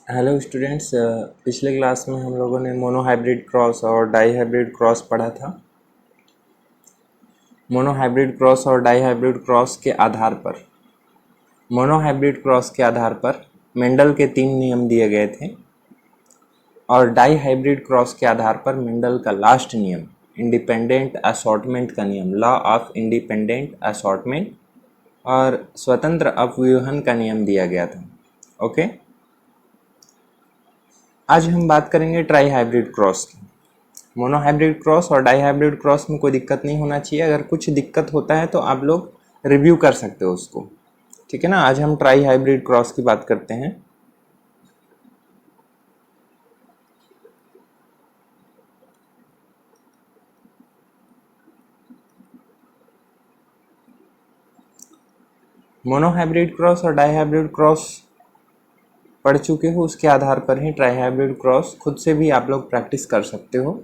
Hello students, पिछले class में हम लोगों ने मोनोहाइब्रिड क्रॉस और डाईहाइब्रिड क्रॉस पढ़ा था। मोनोहाइब्रिड क्रॉस और डाईहाइब्रिड क्रॉस के आधार पर मोनोहाइब्रिड क्रॉस के आधार पर मेंडल के 3 नियम दिए गए थे और डाईहाइब्रिड क्रॉस के आधार पर मेंडल का लास्ट नियम इंडिपेंडेंट असॉर्टमेंट का नियम, लॉ ऑफ इंडिपेंडेंट असॉर्टमेंट और स्वतंत्र अपव्यूहन का नियम दिया गया था। ओके, आज हम बात करेंगे ट्राई हाइब्रिड क्रॉस की। मोनोहाइब्रिड क्रॉस और डाईहाइब्रिड क्रॉस में कोई दिक्कत नहीं होना चाहिए। अगर कुछ दिक्कत होता है तो आप लोग रिव्यू कर सकते हो उसको, ठीक है ना। आज हम ट्राई हाइब्रिड क्रॉस की बात करते हैं। मोनोहाइब्रिड क्रॉस और डाईहाइब्रिड क्रॉस पढ़ चुके हो, उसके आधार पर ही ट्राई हाइब्रिड क्रॉस खुद से भी आप लोग प्रैक्टिस कर सकते हो।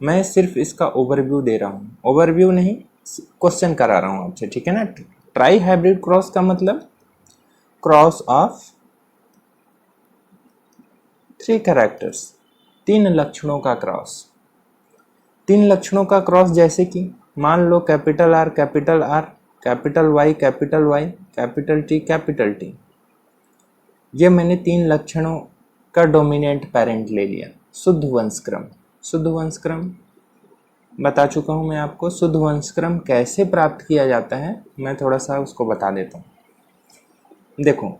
मैं सिर्फ इसका ओवरव्यू दे रहा हूँ, ओवरव्यू नहीं, क्वेश्चन करा रहा हूँ आपसे, ठीक है ना। ट्राई हाइब्रिड क्रॉस का मतलब क्रॉस ऑफ 3 कैरेक्टर्स, 3 लक्षणों का क्रॉस। 3 लक्षणों का क्रॉस, जैसे कि मान लो capital R, capital R, capital Y, capital T, capital T. ये मैंने 3 लक्षणों का डोमिनेंट पेरेंट ले लिया। शुद्ध वंशक्रम, शुद्ध वंशक्रम बता चुका हूँ मैं आपको। शुद्ध वंशक्रम कैसे प्राप्त किया जाता है मैं थोड़ा सा उसको बता देता हूँ। देखो,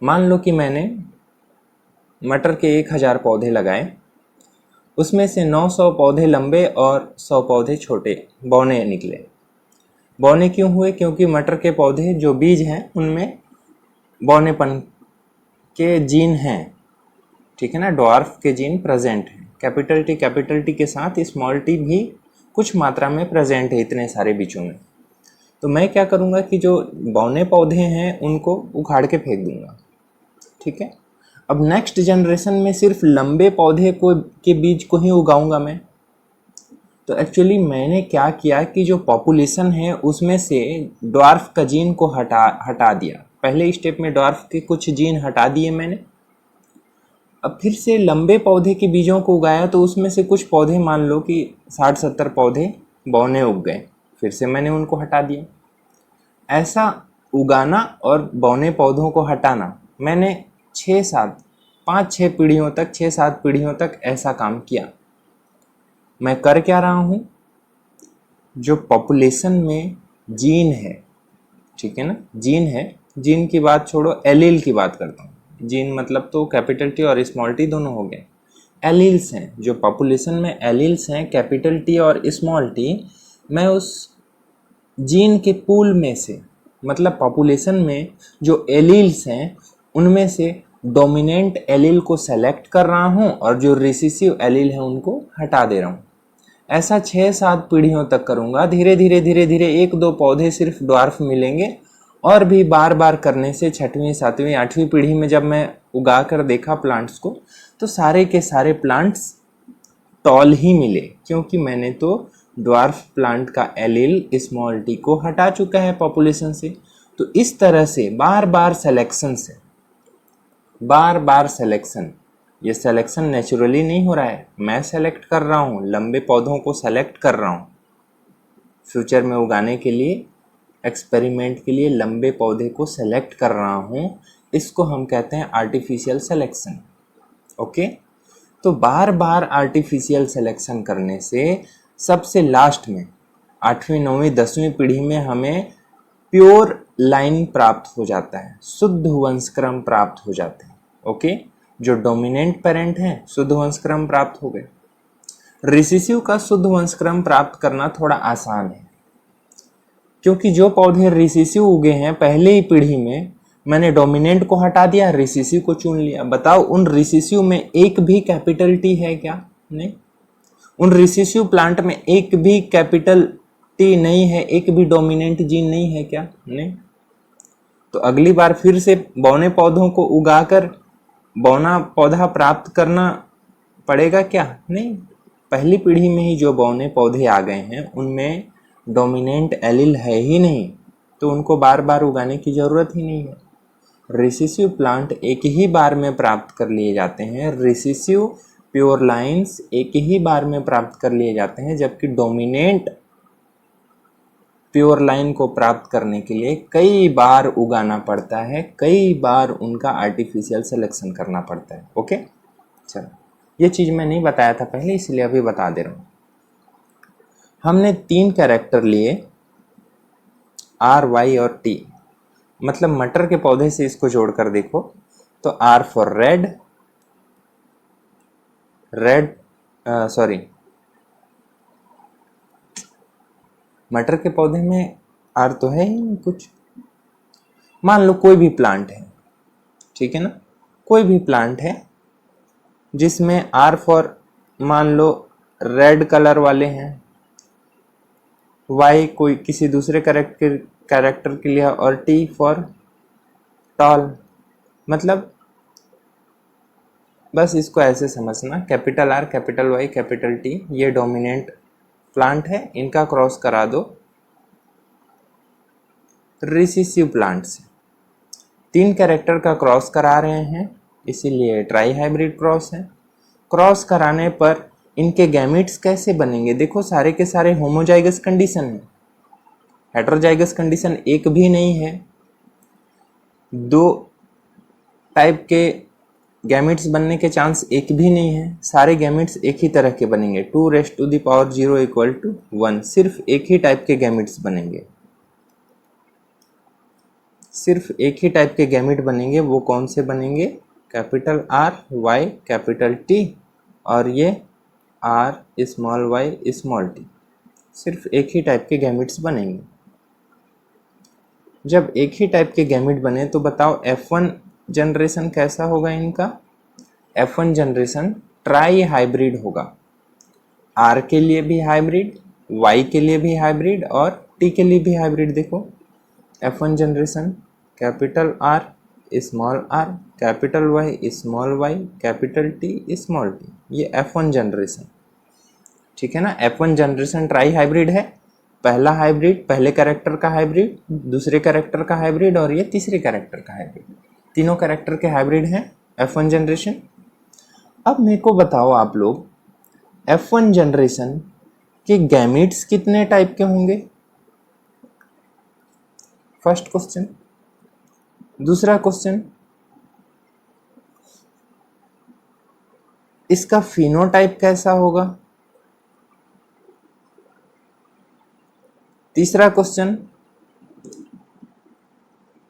मान लो कि मैंने मटर के 1000 पौधे लगाए, उसमें से 900 पौधे लंबे और 100 पौधे छोटे बौने निकले। बौने क्यों हुए? क्योंकि मटर के पौधे जो बीज हैं उनमें बौनेपन के जीन हैं, ठीक है ना, ड्वार्फ के जीन प्रेजेंट हैं। कैपिटल टी के साथ स्मॉल टी भी कुछ मात्रा में प्रेजेंट है इतने सारे बीजों में। तो मैं क्या करूँगा कि जो बौने पौधे हैं उनको उखाड़ के फेंक दूंगा, ठीक है। अब नेक्स्ट जनरेशन में सिर्फ लंबे पौधे को के बीज को ही उगाऊंगा मैं। तो एक्चुअली मैंने क्या किया कि जो पॉपुलेशन है उसमें से ड्वार्फ का जीन को हटा दिया। पहले स्टेप में ड्वार्फ के कुछ जीन हटा दिए मैंने। अब फिर से लंबे पौधे के बीजों को उगाया तो उसमें से कुछ पौधे, मान लो कि 60-70 पौधे बौने उग गए, फिर से मैंने उनको हटा दिया। ऐसा उगाना और बौने पौधों को हटाना मैंने 5-6 पीढ़ियों तक, 6-7 पीढ़ियों तक ऐसा काम किया। मैं कर क्या रहा हूँ? जो पॉपुलेशन में जीन है, ठीक है ना, जीन है, जीन की बात छोड़ो, एलील की बात करता हूँ। जीन मतलब तो कैपिटल टी और स्मॉल टी दोनों हो गए। एलील्स हैं, जो पॉपुलेशन में एलील्स हैं कैपिटल टी और स्मॉल टी, मैं उस जीन के पूल में से, मतलब पॉपुलेशन में जो एलील्स हैं उनमें से डोमिनेंट एलील को सेलेक्ट कर रहा हूँ और जो रिसेसिव एलील है उनको हटा दे रहा हूँ। ऐसा 6-7 पीढ़ियों तक करूँगा। धीरे धीरे 1-2 पौधे सिर्फ ड्वार्फ मिलेंगे और भी बार बार करने से 6वीं 7वीं 8वीं पीढ़ी में जब मैं उगा कर देखा प्लांट्स को, तो सारे के सारे प्लांट्स टॉल ही मिले, क्योंकि मैंने तो ड्वार्फ प्लांट का एलील स्मॉल टी को हटा चुका है पॉपुलेशन से। तो इस तरह से बार बार सिलेक्शन, ये सिलेक्शन नेचुरली नहीं हो रहा है, मैं सेलेक्ट कर रहा हूँ, लंबे पौधों को सेलेक्ट कर रहा हूँ फ्यूचर में उगाने के लिए, एक्सपेरिमेंट के लिए लंबे पौधे को सेलेक्ट कर रहा हूँ। इसको हम कहते हैं आर्टिफिशियल सिलेक्शन। ओके, तो बार बार आर्टिफिशियल सिलेक्शन करने से सबसे लास्ट में 8वीं 9वीं 10वीं पीढ़ी में हमें प्योर लाइन प्राप्त हो जाता है, शुद्ध वंशक्रम प्राप्त हो जाते हैं। ओके, जो डोमिनेंट पेरेंट हैं शुद्ध वंशक्रम प्राप्त हो गए। रिसेसिव का शुद्ध वंशक्रम प्राप्त करना थोड़ा आसान है, क्योंकि जो पौधे रिसेसिव उगे हैं पहले ही पीढ़ी में, मैंने डोमिनेंट को हटा दिया, रिसेसिव को चुन लिया। बताओ उन रिसेसिव में एक भी कैपिटल टी है क्या? नहीं। उन रिसेसिव प्लांट में एक भी कैपिटल टी नहीं है, एक भी डोमिनेंट जीन नहीं है क्या? नहीं। तो अगली बार फिर से बौने पौधों को उगाकर बौना पौधा प्राप्त करना पड़ेगा क्या? नहीं। पहली पीढ़ी में ही जो बौने पौधे आ गए हैं उनमें डोमिनेंट एलील है ही नहीं, तो उनको बार बार उगाने की ज़रूरत ही नहीं है। रिसेसिव प्लांट एक ही बार में प्राप्त कर लिए जाते हैं, रिसेसिव प्योर लाइन्स एक ही बार में प्राप्त कर लिए जाते हैं, जबकि डोमिनेंट प्योर लाइन को प्राप्त करने के लिए कई बार उगाना पड़ता है, कई बार उनका आर्टिफिशियल सिलेक्शन करना पड़ता है। ओके, चलो, ये चीज़ मैं नहीं बताया था पहले, इसलिए अभी बता दे रहा हूँ। हमने 3 कैरेक्टर लिए, R, Y और T, मतलब मटर के पौधे से इसको जोड़कर देखो तो R फॉर रेड, मटर के पौधे में R तो है ही नहीं कुछ। मान लो कोई भी प्लांट है, ठीक है ना, कोई भी प्लांट है जिसमें R फॉर मान लो रेड कलर वाले हैं, Y कोई किसी दूसरे कैरेक्टर के लिए और T फॉर टॉल। मतलब बस इसको ऐसे समझना, capital R, capital Y, capital T ये डोमिनेंट प्लांट है, इनका क्रॉस करा दो रिसेसिव प्लांट से। 3 कैरेक्टर का क्रॉस करा रहे हैं, इसीलिए ट्राई हाइब्रिड क्रॉस है। क्रॉस कराने पर इनके गैमिट्स कैसे बनेंगे? देखो सारे के सारे होमोजाइगस कंडीशन है, हेटेरोजाइगस कंडीशन एक भी नहीं है। 2 टाइप के गैमिट्स बनने के चांस एक भी नहीं है, सारे गैमिट्स एक ही तरह के बनेंगे, 2⁻0 इक्वल टू 1। सिर्फ एक ही टाइप के गैमिट्स बनेंगे, सिर्फ एक ही टाइप के गैमिट बनेंगे। वो कौन से बनेंगे? Capital R, Y, capital T और ये R small y small t, सिर्फ एक ही टाइप के गैमिट्स बनेंगे। जब एक ही टाइप के गैमिट बने तो बताओ F1 जनरेशन कैसा होगा इनका? F1 जनरेशन ट्राई हाइब्रिड होगा, R के लिए भी हाइब्रिड, Y के लिए भी हाइब्रिड और T के लिए भी हाइब्रिड। देखो F1 generation capital R small r, capital Y small y, capital T small t, ये F1 जनरेशन, ठीक है ना। F1 जनरेशन ट्राई हाइब्रिड है, पहला हाइब्रिड पहले कैरेक्टर का हाइब्रिड, दूसरे कैरेक्टर का हाइब्रिड और ये तीसरे कैरेक्टर का हाइब्रिड, तीनों कैरेक्टर के हाइब्रिड हैं F1 जनरेशन। अब मेरे को बताओ आप लोग, F1 जनरेशन के गैमिट्स कितने टाइप के होंगे? First question. दूसरा क्वेश्चन, इसका फिनोटाइप कैसा होगा? तीसरा क्वेश्चन,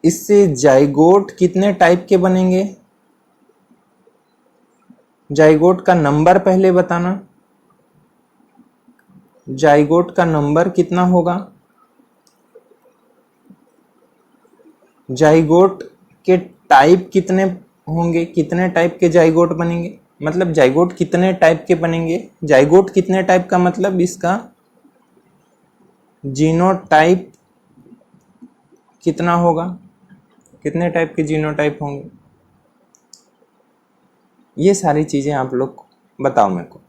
इससे जाइगोट कितने टाइप के बनेंगे? जाइगोट का नंबर पहले बताना, जाइगोट का नंबर कितना होगा? जाइगोट के टाइप कितने होंगे? कितने टाइप के जाइगोट बनेंगे? मतलब जाइगोट कितने टाइप के बनेंगे? जाइगोट कितने टाइप का मतलब इसका जीनोटाइप कितना होगा? कितने टाइप के जीनोटाइप होंगे? ये सारी चीजें आप लोग बताओ मेरे को।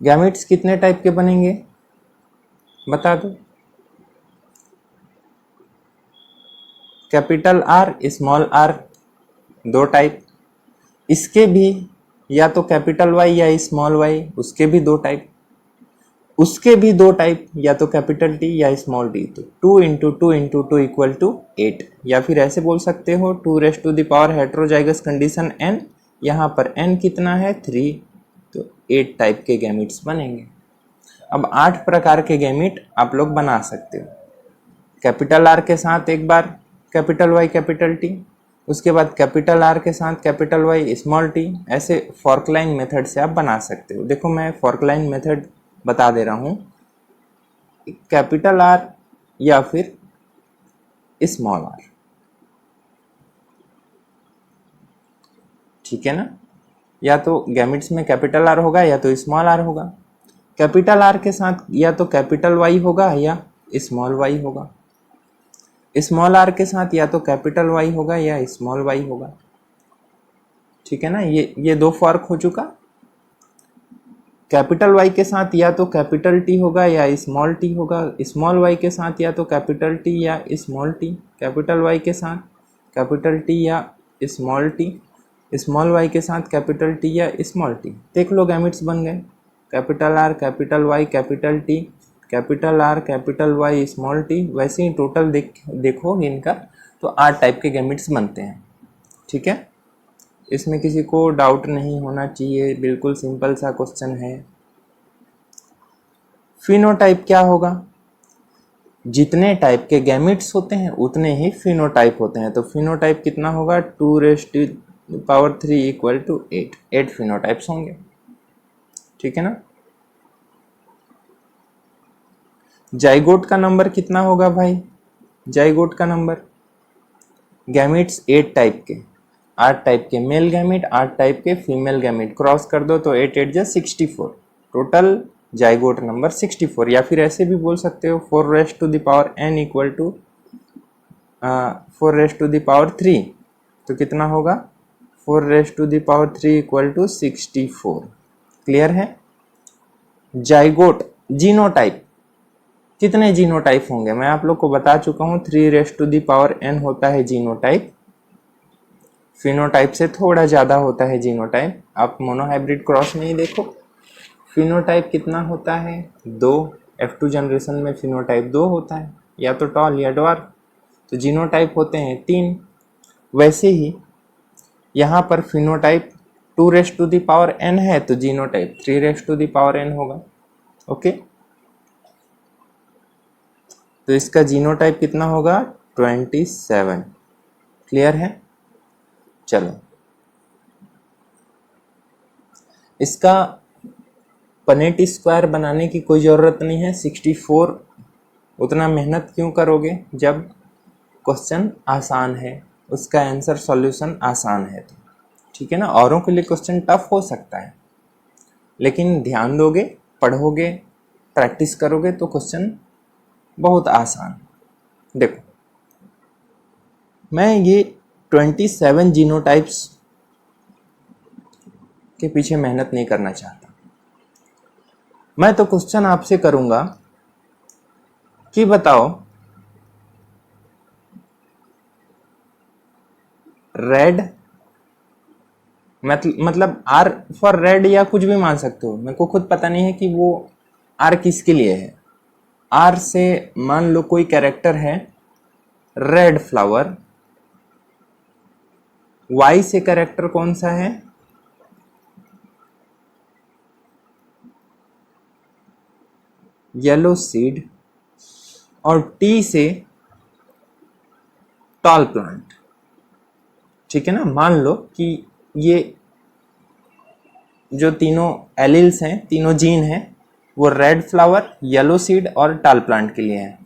गैमेट्स कितने टाइप के बनेंगे बता दो। Capital R small r 2 type, इसके भी या तो कैपिटल Y या स्मॉल y, उसके भी 2 टाइप, उसके भी 2 टाइप, या तो कैपिटल T या स्मॉल t। तो 2 इंटू 2 इंटू 2 इक्वल टू 8, या फिर ऐसे बोल सकते हो 2⁻⁴ हेटेरोजाइगस कंडीशन n, यहाँ पर n कितना है 3, तो 8 टाइप के गैमिट्स बनेंगे। अब 8 प्रकार के गैमिट आप लोग बना सकते हो। कैपिटल R के साथ एक बार कैपिटल Y कैपिटल T, उसके बाद कैपिटल R के साथ कैपिटल Y स्मॉल t, ऐसे फॉर्कलाइन मेथड से आप बना सकते हो। देखो मैं फॉर्कलाइन मेथड बता दे रहा हूँ, कैपिटल R या फिर स्मॉल r, ठीक है ना। या तो गैमिट्स में कैपिटल R होगा या तो स्मॉल r होगा। कैपिटल R के साथ या तो कैपिटल Y होगा या स्मॉल y होगा। स्मॉल r के साथ या तो कैपिटल Y होगा या स्मॉल y होगा, ठीक है ना। ये 2 फॉर्क हो चुका। कैपिटल वाई के साथ या तो कैपिटल टी होगा या स्मॉल टी होगा, स्मॉल वाई के साथ या तो कैपिटल टी या स्मॉल टी, कैपिटल वाई के साथ कैपिटल टी या स्मॉल टी, स्मॉल वाई के साथ कैपिटल टी या स्मॉल टी। देख लो गैमेट्स बन गए, capital R capital Y capital T, capital R capital Y small T. वैसे ही टोटल देखो इनका तो 8 टाइप के गैमेट्स बनते हैं। ठीक है, इसमें किसी को डाउट नहीं होना चाहिए, बिल्कुल सिंपल सा क्वेश्चन है। फिनोटाइप क्या होगा? जितने टाइप के गैमेट्स होते हैं उतने ही फिनोटाइप होते हैं। तो फिनोटाइप कितना होगा? 2⁻³ इक्वल टू 8 फिनोटाइप्स होंगे। ठीक है ना। जाइगोट का नंबर कितना होगा भाई? जाइगोट का नंबर, गैमेट्स 8 टाइप के, 8 टाइप के मेल गैमेट, 8 टाइप के फीमेल गैमेट, क्रॉस कर दो तो 8 8 जा 64, टोटल जाइगोट नंबर 64। या फिर ऐसे भी बोल सकते हो 4⁻n इक्वल टू 4⁻3। तो कितना होगा? 4⁻3 इक्वल टू 64। क्लियर है। जाइगोट जीनोटाइप, कितने जीनोटाइप होंगे मैं आप लोग को बता चुका हूँ, 3⁻n होता है जीनोटाइप। फिनोटाइप से थोड़ा ज़्यादा होता है जीनोटाइप। आप मोनोहाइब्रिड क्रॉस में ही देखो, फिनोटाइप कितना होता है? 2। F2 जनरेशन में फिनोटाइप 2 होता है, या तो टॉल या ड्वार्फ। तो जीनोटाइप होते हैं 3। वैसे ही यहाँ पर फिनोटाइप 2⁻n है तो जीनोटाइप 3⁻n होगा। ओके, तो इसका जीनोटाइप कितना होगा? 27। क्लियर है। चलो, इसका पनेट स्क्वायर बनाने की कोई ज़रूरत नहीं है। 64 उतना मेहनत क्यों करोगे जब क्वेश्चन आसान है, उसका आंसर सॉल्यूशन आसान है तो। ठीक है ना। औरों के लिए क्वेश्चन टफ हो सकता है, लेकिन ध्यान दोगे, पढ़ोगे, प्रैक्टिस करोगे तो क्वेश्चन बहुत आसान। देखो, मैं ये 27 जीनोटाइप्स के पीछे मेहनत नहीं करना चाहता। मैं तो क्वेश्चन आपसे करूंगा कि बताओ रेड, मतलब आर फॉर रेड या कुछ भी मान सकते हो, मेरे को खुद पता नहीं है कि वो आर किसके लिए है। आर से मान लो कोई कैरेक्टर है रेड फ्लावर, वाई से कैरेक्टर कौन सा है? येलो सीड, और टी से टॉल प्लांट। ठीक है ना। मान लो कि ये जो तीनों एलिल्स हैं, तीनों जीन हैं, वो रेड फ्लावर, येलो सीड और टॉल प्लांट के लिए है।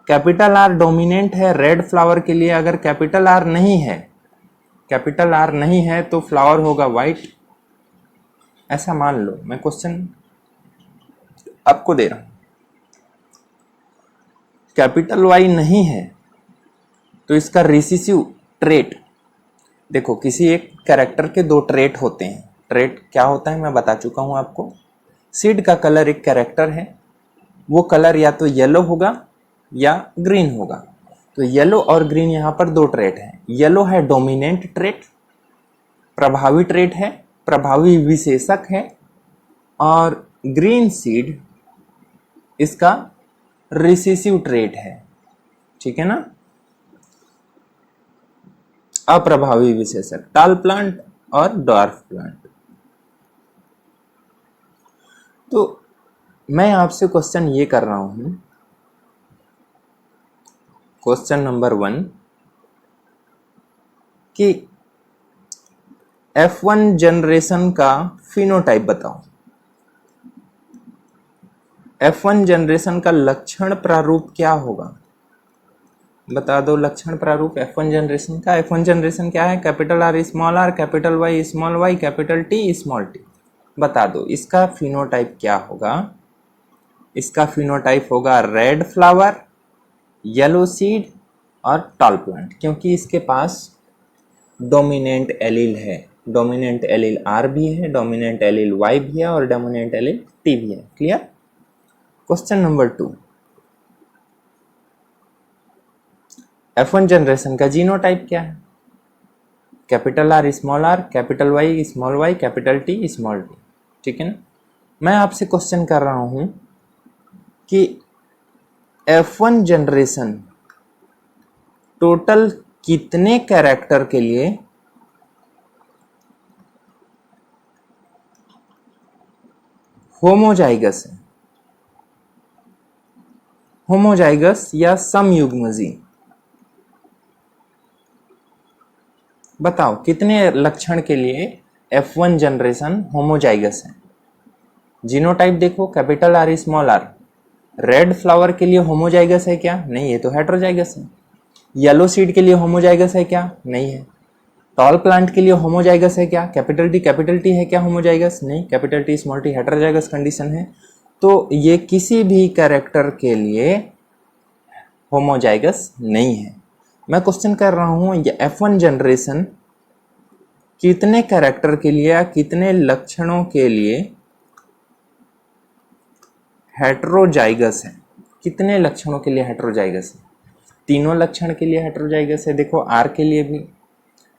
कैपिटल आर डोमिनेंट है रेड फ्लावर के लिए। अगर कैपिटल आर नहीं है, कैपिटल आर नहीं है तो फ्लावर होगा वाइट, ऐसा मान लो। मैं क्वेश्चन आपको दे रहा हूं। कैपिटल वाई नहीं है तो इसका रिसेसिव ट्रेट, देखो किसी एक कैरेक्टर के 2 ट्रेट होते हैं। ट्रेट क्या होता है मैं बता चुका हूं आपको। सीड का कलर एक कैरेक्टर है, वो कलर या तो येलो होगा या ग्रीन होगा। तो येलो और ग्रीन यहाँ पर 2 ट्रेट हैं। येलो है डोमिनेंट ट्रेट, प्रभावी ट्रेट है, प्रभावी विशेषक है, और ग्रीन सीड इसका रिसेसिव ट्रेट है। ठीक है ना, अप्रभावी विशेषक, टाल प्लांट और ड्वार्फ प्लांट। तो मैं आपसे क्वेश्चन ये कर रहा हूं, क्वेश्चन नंबर 1, कि F1 जनरेशन का फिनोटाइप बताओ। F1 जनरेशन का लक्षण प्रारूप क्या होगा? बता दो लक्षण प्रारूप F1 जनरेशन का। F1 जनरेशन क्या है? Capital R small R, capital Y small Y, capital T small T. बता दो इसका फिनोटाइप क्या होगा? इसका फिनोटाइप होगा रेड फ्लावर, येलो सीड और टॉल प्लांट, क्योंकि इसके पास डोमिनेंट एलील है। डोमिनेंट एलील आर भी है, डोमिनेंट एलील वाई भी है और डोमिनेंट एलील टी भी है। Clear? Question number 2, F1 generation का जीनोटाइप क्या है? Capital R small R, capital Y small Y, capital T small T. ठीक है ना? मैं आपसे क्वेश्चन कर रहा हूं कि F1 जनरेशन टोटल कितने कैरेक्टर के लिए होमोजाइगस है? होमोजाइगस या समयुग्मजी? बताओ कितने लक्षण के लिए F1 जनरेशन होमोजाइगस है? जीनोटाइप देखो, capital R small R. Red flower के लिए होमोजाइगस है क्या? नहीं, ये तो हेटेरोजाइगस है। येलो सीड के लिए होमोजाइगस है क्या? नहीं है। टॉल प्लांट के लिए होमोजाइगस है क्या? कैपिटल टी है क्या होमोजाइगस? नहीं, capital T small T heterozygous condition है। तो ये किसी भी कैरेक्टर के लिए होमोजाइगस नहीं है। मैं क्वेश्चन कर रहा हूं ये F1 जनरेशन कितने कैरेक्टर के लिए या कितने लक्षणों के लिए हेटेरोजाइगस है? कितने लक्षणों के लिए हेटेरोजाइगस है? तीनों लक्षण के लिए हेटेरोजाइगस है। देखो, आर के लिए भी,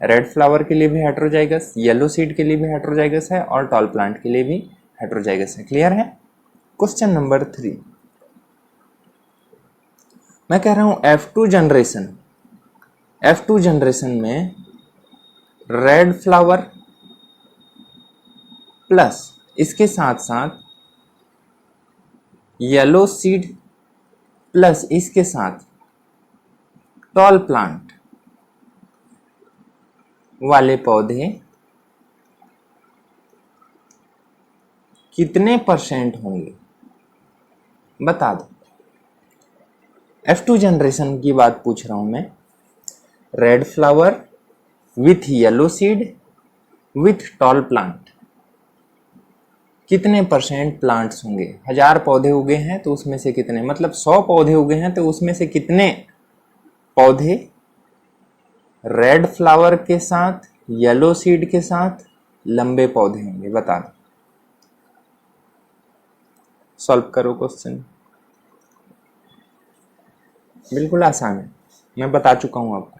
रेड फ्लावर के लिए भी हेटेरोजाइगस, येलो सीड के लिए भी हेटेरोजाइगस है और टॉल प्लांट के लिए भी हेटेरोजाइगस है। क्लियर है? क्वेश्चन नंबर 3, मैं कह रहा हूं F2 जनरेशन में रेड फ्लावर प्लस इसके साथ साथ येलो सीड प्लस इसके साथ टॉल प्लांट वाले पौधे कितने परसेंट होंगे? बता दो। F2 जनरेशन की बात पूछ रहा हूं मैं। Red flower with yellow seed with tall plant, कितने परसेंट प्लांट्स होंगे? 1000 पौधे उगे हैं तो उसमें से कितने, मतलब 100 पौधे उगे हैं तो उसमें से कितने पौधे रेड फ्लावर के साथ, येलो सीड के साथ लंबे पौधे होंगे? बता दो। सॉल्व करो क्वेश्चन। बिल्कुल आसान है, मैं बता चुका हूं आपको।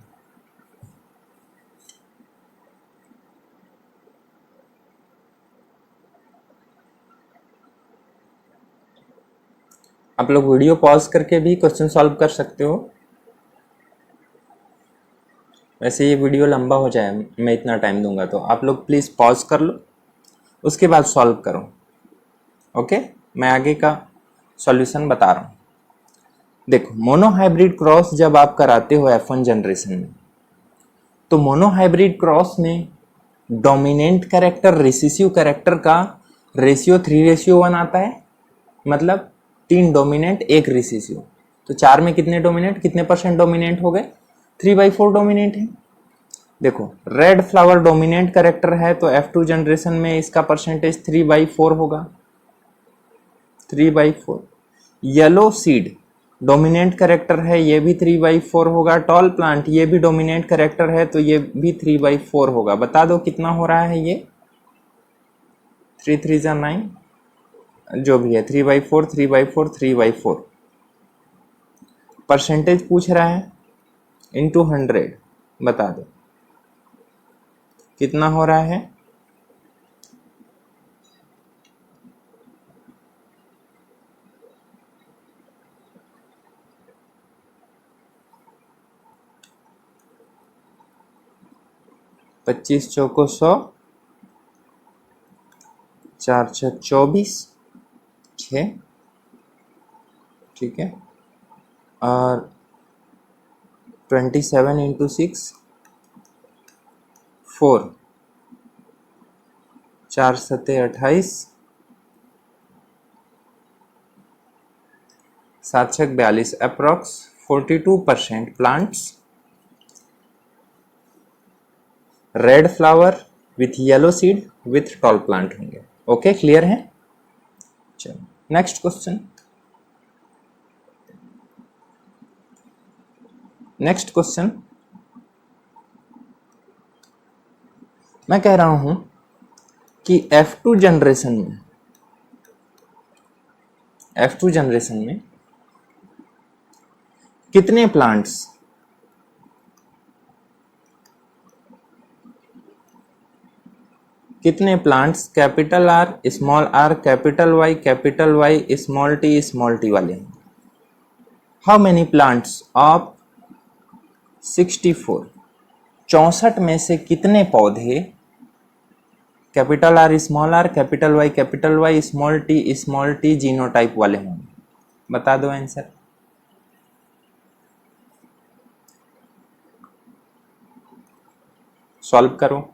आप लोग वीडियो पॉज करके भी क्वेश्चन सॉल्व कर सकते हो। वैसे ये वीडियो लंबा हो जाए, मैं इतना टाइम दूंगा, तो आप लोग प्लीज़ पॉज कर लो, उसके बाद सॉल्व करो। ओके, मैं आगे का सॉल्यूशन बता रहा हूँ। देखो, मोनोहाइब्रिड क्रॉस जब आप कराते हो F1 जनरेशन में, तो मोनोहाइब्रिड क्रॉस में डोमिनेंट कैरेक्टर रिसेसिव कैरेक्टर का रेशियो 3:1 आता है। मतलब 3 डोमिनेंट 1 रिसेसिव, तो 4 में कितने डोमिनेंट, कितने परसेंट डोमिनेंट हो गए? 3/4 डोमिनेंट है। देखो, रेड फ्लावर डोमिनेंट कैरेक्टर है तो F2 जनरेशन में इसका परसेंटेज 3/4 होगा, 3/4। येलो सीड डोमिनेंट कैरेक्टर है, ये भी 3/4 होगा। टॉल प्लांट ये भी डोमिनेंट कैरेक्टर है तो ये भी 3/4 होगा। बता दो कितना हो रहा है ये? 3 3 जा 9, जो भी है 3/4 3/4 3/4। परसेंटेज पूछ रहा है इंटू 100, बता दो कितना हो रहा है? पच्चीस चौको 100, 4 6 24, 6, ठीक है। और 27 इंटू 6 4, 4 सत्ते 28, 7 6 42, approx 42% plants red flower with yellow seed with tall plant होंगे। ओके, क्लियर है? चलो नेक्स्ट क्वेश्चन। मैं कह रहा हूं कि F2 जनरेशन में कितने plants capital R small r capital Y small t वाले हैं? हाउ मेनी प्लांट्स ऑफ 64, 64 में से कितने पौधे capital R capital Y small t genotype वाले होंगे? बता दो आंसर। सॉल्व करो।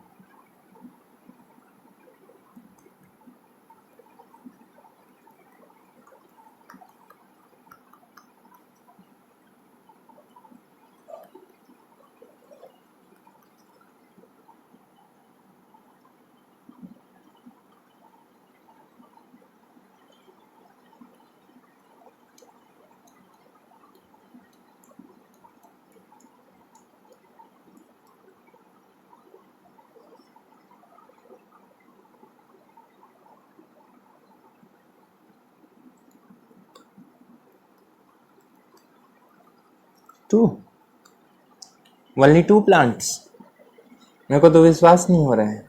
Two, only 2 plants? मेरे को तो विश्वास नहीं हो रहा है।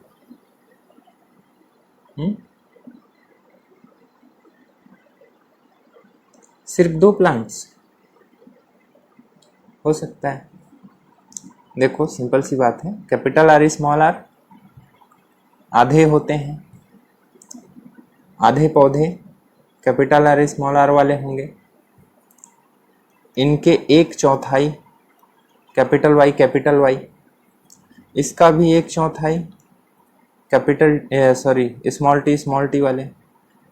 सिर्फ 2 प्लांट्स हो सकता है। देखो सिंपल सी बात है, कैपिटल R स्मॉल r आधे होते हैं, आधे पौधे कैपिटल R स्मॉल r वाले होंगे, इनके 1/4 कैपिटल Y, इसका भी 1/4 स्मॉल t वाले।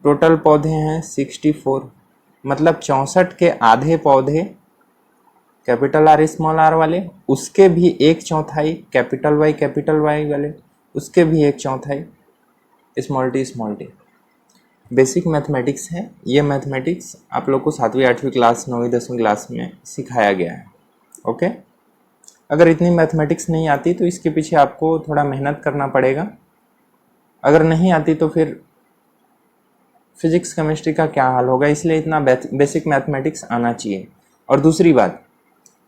टोटल पौधे हैं 64, मतलब 64 के आधे पौधे कैपिटल R स्मॉल r वाले, उसके भी 1/4 कैपिटल Y वाले, उसके भी 1/4 स्मॉल t। बेसिक मैथमेटिक्स है ये। मैथमेटिक्स आप लोग को 7वीं 8वीं क्लास 9वीं 10वीं क्लास में सिखाया गया है। ओके, अगर इतनी मैथमेटिक्स नहीं आती तो इसके पीछे आपको थोड़ा मेहनत करना पड़ेगा। अगर नहीं आती तो फिर फिजिक्स केमिस्ट्री का क्या हाल होगा, इसलिए इतना बेसिक मैथमेटिक्स आना चाहिए। और दूसरी बात,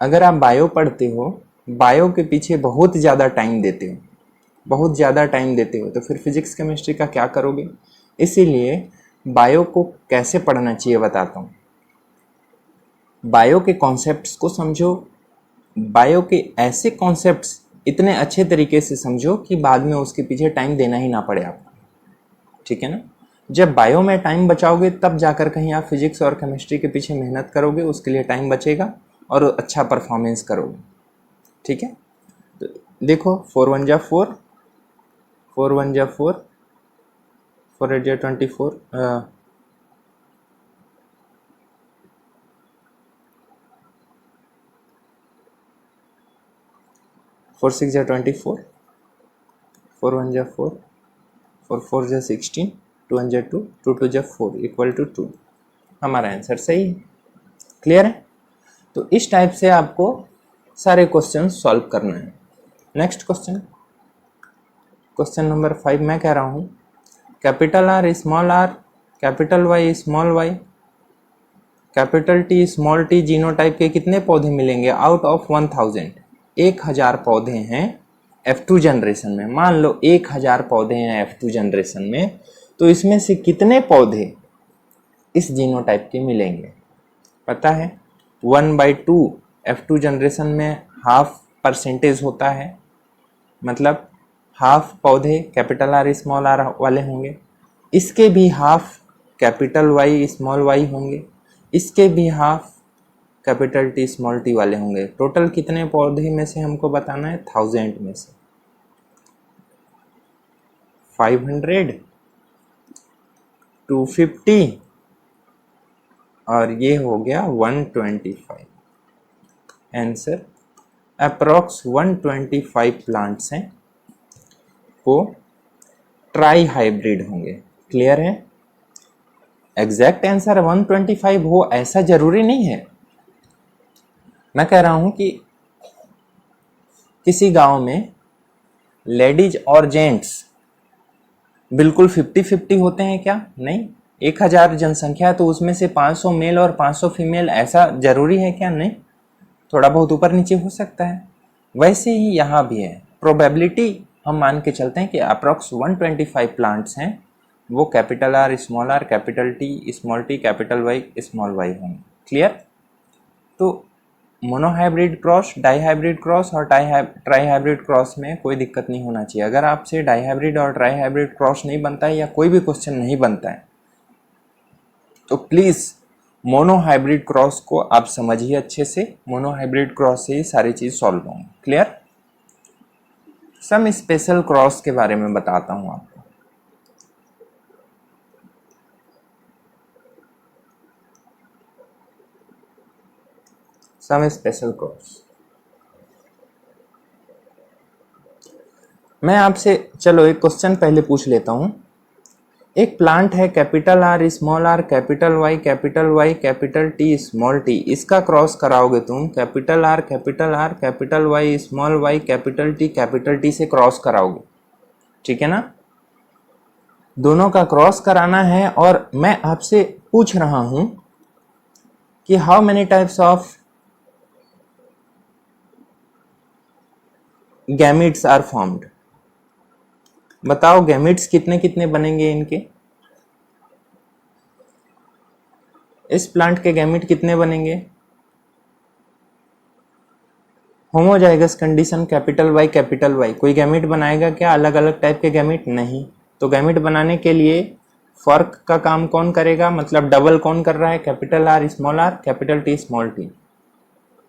अगर आप बायो पढ़ते हो, बायो के पीछे बहुत ज़्यादा टाइम देते हो तो फिर फिजिक्स केमिस्ट्री का क्या करोगे? इसीलिए बायो को कैसे पढ़ना चाहिए बताता हूँ। बायो के कॉन्सेप्ट्स को समझो, बायो के ऐसे कॉन्सेप्ट्स इतने अच्छे तरीके से समझो कि बाद में उसके पीछे टाइम देना ही ना पड़े आपको। ठीक है ना? जब बायो में टाइम बचाओगे तब जाकर कहीं आप फिजिक्स और केमिस्ट्री के पीछे मेहनत करोगे, उसके लिए टाइम बचेगा और अच्छा परफॉर्मेंस करोगे। ठीक है, तो देखो 4 1 जा 4, 4 1 जा 4, 4 8 जा 24, 4 6 जा 24, 4 1 जा 4, 4 4 जा 16, 2 1 जा 2, 2 2 जा 4 इक्वल टू 2। हमारा आंसर सही है। क्लियर है? तो इस टाइप से आपको सारे क्वेश्चन सॉल्व करना है। नेक्स्ट क्वेश्चन नंबर 5 मैं कह रहा हूँ, capital R small r capital Y small y capital T small t genotype के कितने पौधे मिलेंगे आउट ऑफ 1000? 1000 पौधे हैं F2 जनरेशन में। मान लो 1000 पौधे हैं F2 जनरेशन में, तो इसमें से कितने पौधे इस जीनोटाइप के मिलेंगे? पता है 1/2 F2 जनरेशन में 0.5% होता है, मतलब हाफ पौधे कैपिटल R स्मॉल r वाले होंगे, इसके भी half capital Y small y होंगे, इसके भी half capital T small t वाले होंगे। टोटल कितने पौधे में से हमको बताना है? 1000 में से 500, 250 और ये हो गया 125। आंसर अप्रॉक्स 125 प्लांट्स हैं वो ट्राई हाइब्रिड होंगे। क्लियर है? एग्जैक्ट आंसर 125 हो ऐसा जरूरी नहीं है। मैं कह रहा हूं कि किसी गांव में लेडीज और जेंट्स बिल्कुल 50-50 होते हैं क्या? नहीं। 1000 जनसंख्या है तो उसमें से 500 मेल और 500 फीमेल, ऐसा जरूरी है क्या? नहीं, थोड़ा बहुत ऊपर नीचे हो सकता है। वैसे ही यहाँ भी है, प्रोबेबिलिटी हम मान के चलते हैं कि अप्रॉक्स 125 प्लांट्स हैं, वो capital R small R capital T small T capital Y small Y होंगे। क्लियर? तो मोनोहाइब्रिड क्रॉस, डाईहाइब्रिड क्रॉस और ट्राईहाइब्रिड क्रॉस में कोई दिक्कत नहीं होना चाहिए। अगर आपसे डाईहाइब्रिड और ट्राईहाइब्रिड क्रॉस नहीं बनता है या कोई भी क्वेश्चन नहीं बनता है तो प्लीज़ मोनोहाइब्रिड क्रॉस को आप समझिए अच्छे से। मोनोहाइब्रिड क्रॉस से ही सारी चीज़ सॉल्व होंगी। क्लियर? सम स्पेशल क्रॉस के बारे में बताता हूँ आपको। सम स्पेशल क्रॉस मैं आपसे, चलो एक क्वेश्चन पहले पूछ लेता हूँ। एक प्लांट है capital R small R capital Y capital T small T, इसका क्रॉस कराओगे तुम capital R capital Y capital T से क्रॉस कराओगे, ठीक है ना? दोनों का क्रॉस कराना है और मैं आपसे पूछ रहा हूं कि how many types of gametes are formed. बताओ गैमिट्स कितने कितने बनेंगे इनके? इस प्लांट के गैमिट कितने बनेंगे? होमोजाइगस कंडीशन कैपिटल वाई, कोई गैमिट बनाएगा क्या अलग अलग टाइप के गैमिट? नहीं। तो गैमिट बनाने के लिए फर्क का काम कौन करेगा, मतलब डबल कौन कर रहा है? Capital R capital T small T.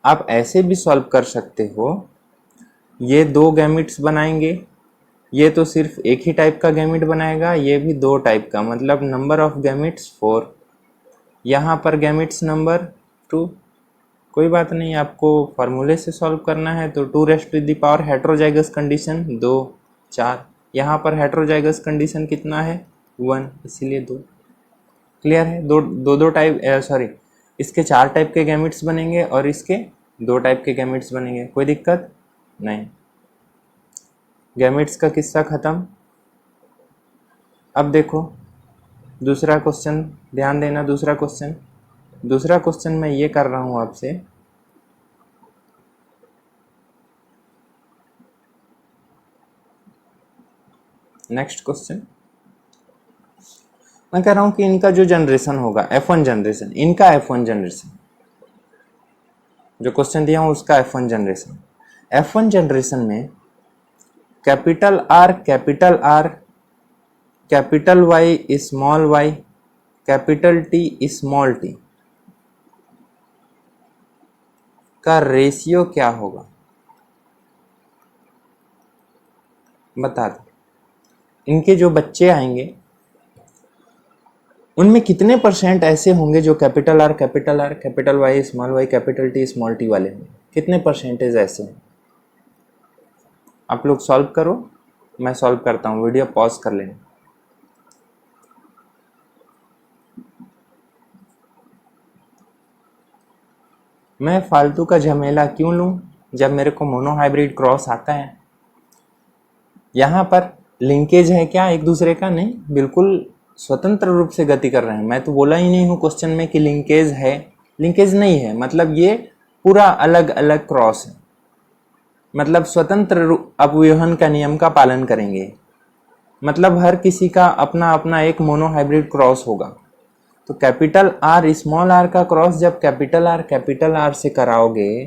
आप ऐसे भी सॉल्व कर सकते हो, ये दो गैमिट्स बनाएंगे, ये तो सिर्फ एक ही टाइप का गैमिट बनाएगा, ये भी दो टाइप का, मतलब नंबर ऑफ गैमिट्स 4। यहाँ पर गैमिट्स नंबर 2। कोई बात नहीं, आपको फार्मूले से सॉल्व करना है तो 2 हेट्रोजाइगस कंडीशन 2 4, यहाँ पर हेट्रोजाइगस कंडीशन कितना है? 1, इसीलिए 2। क्लियर है? दो टाइप, सॉरी, इसके 4 टाइप के गैमिट्स बनेंगे और इसके 2 टाइप के गैमिट्स बनेंगे। कोई दिक्कत नहीं, गैमिट्स का किस्सा खत्म। अब देखो दूसरा क्वेश्चन, ध्यान देना। दूसरा क्वेश्चन मैं ये कर रहा हूँ आपसे, नेक्स्ट क्वेश्चन मैं कह रहा हूँ कि इनका जो जनरेशन होगा F1 जनरेशन, इनका F1 जनरेशन, जो क्वेश्चन दिया हूँ उसका F1 जनरेशन, F1 जनरेशन में capital R capital Y capital T small T का रेशियो क्या होगा? बता दो। इनके जो बच्चे आएंगे उनमें कितने परसेंट ऐसे होंगे जो capital R capital Y capital T small T वाले होंगे? कितने परसेंटेज ऐसे हैं? आप लोग सॉल्व करो, मैं सॉल्व करता हूँ, वीडियो पॉज कर लेना। मैं फालतू का झमेला क्यों लूँ जब मेरे को मोनोहाइब्रिड क्रॉस आता है। यहाँ पर लिंकेज है क्या एक दूसरे का? नहीं, बिल्कुल स्वतंत्र रूप से गति कर रहे हैं। मैं तो बोला ही नहीं हूँ क्वेश्चन में कि लिंकेज है, लिंकेज नहीं है, मतलब ये पूरा अलग अलग क्रॉस है, मतलब स्वतंत्र अपव्यूहन का नियम का पालन करेंगे, मतलब हर किसी का अपना अपना एक मोनोहाइब्रिड क्रॉस होगा। तो कैपिटल आर स्मॉल आर का क्रॉस जब कैपिटल आर से कराओगे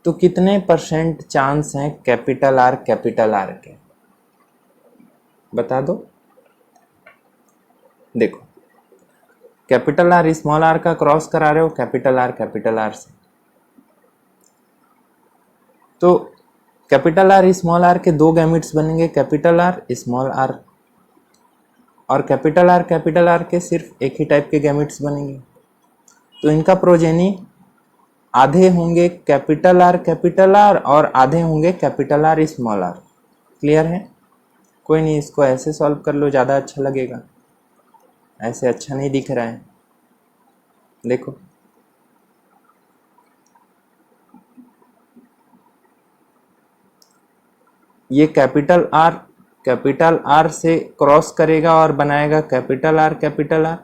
तो कितने परसेंट चांस हैं कैपिटल आर के? बता दो। देखो, कैपिटल आर स्मॉल आर का क्रॉस करा रहे हो कैपिटल आर से, तो कैपिटल आर स्मॉल आर के दो गैमिट्स बनेंगे, कैपिटल आर स्मॉल आर, और कैपिटल आर के सिर्फ एक ही टाइप के गैमिट्स बनेंगे। तो इनका प्रोजेनी आधे होंगे कैपिटल आर और आधे होंगे capital R small R. Clear है? कोई नहीं, इसको ऐसे सॉल्व कर लो, ज़्यादा अच्छा लगेगा, ऐसे अच्छा नहीं दिख रहा है। देखो ये कैपिटल आर से क्रॉस करेगा और बनाएगा कैपिटल आर,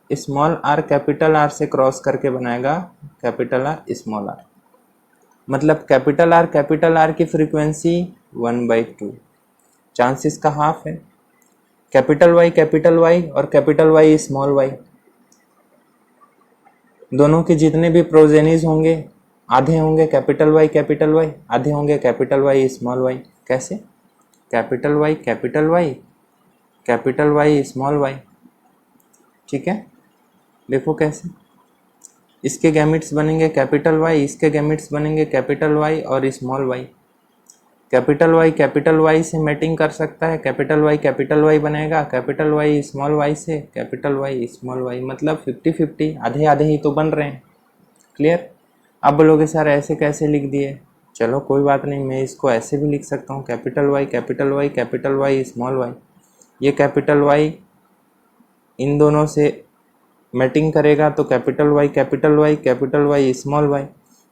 स्मॉल आर से क्रॉस करके बनाएगा कैपिटल आर स्मॉल आर। मतलब कैपिटल आर की फ्रीक्वेंसी 1/2, चांस इसका हाफ है। कैपिटल वाई और कैपिटल वाई स्मॉल वाई, दोनों के जितने भी प्रोजेनीज होंगे आधे होंगे कैपिटल वाई, आधे होंगे कैपिटल वाई स्मॉल वाई। कैसे? Capital Y small Y. ठीक है, देखो कैसे इसके गैमेट्स बनेंगे कैपिटल वाई, इसके गैमेट्स बनेंगे कैपिटल वाई और स्मॉल वाई। कैपिटल वाई से मैटिंग कर सकता है, कैपिटल वाई बनेगा कैपिटल वाई स्मॉल वाई से कैपिटल वाई स्मॉल वाई। मतलब 50-50, आधे आधे ही तो बन रहे हैं। क्लियर? अब बोलोगे सर ऐसे कैसे लिख दिए? चलो कोई बात नहीं, मैं इसको ऐसे भी लिख सकता हूँ, कैपिटल वाई स्मॉल वाई। ये कैपिटल वाई इन दोनों से मैटिंग करेगा तो कैपिटल वाई स्मॉल वाई।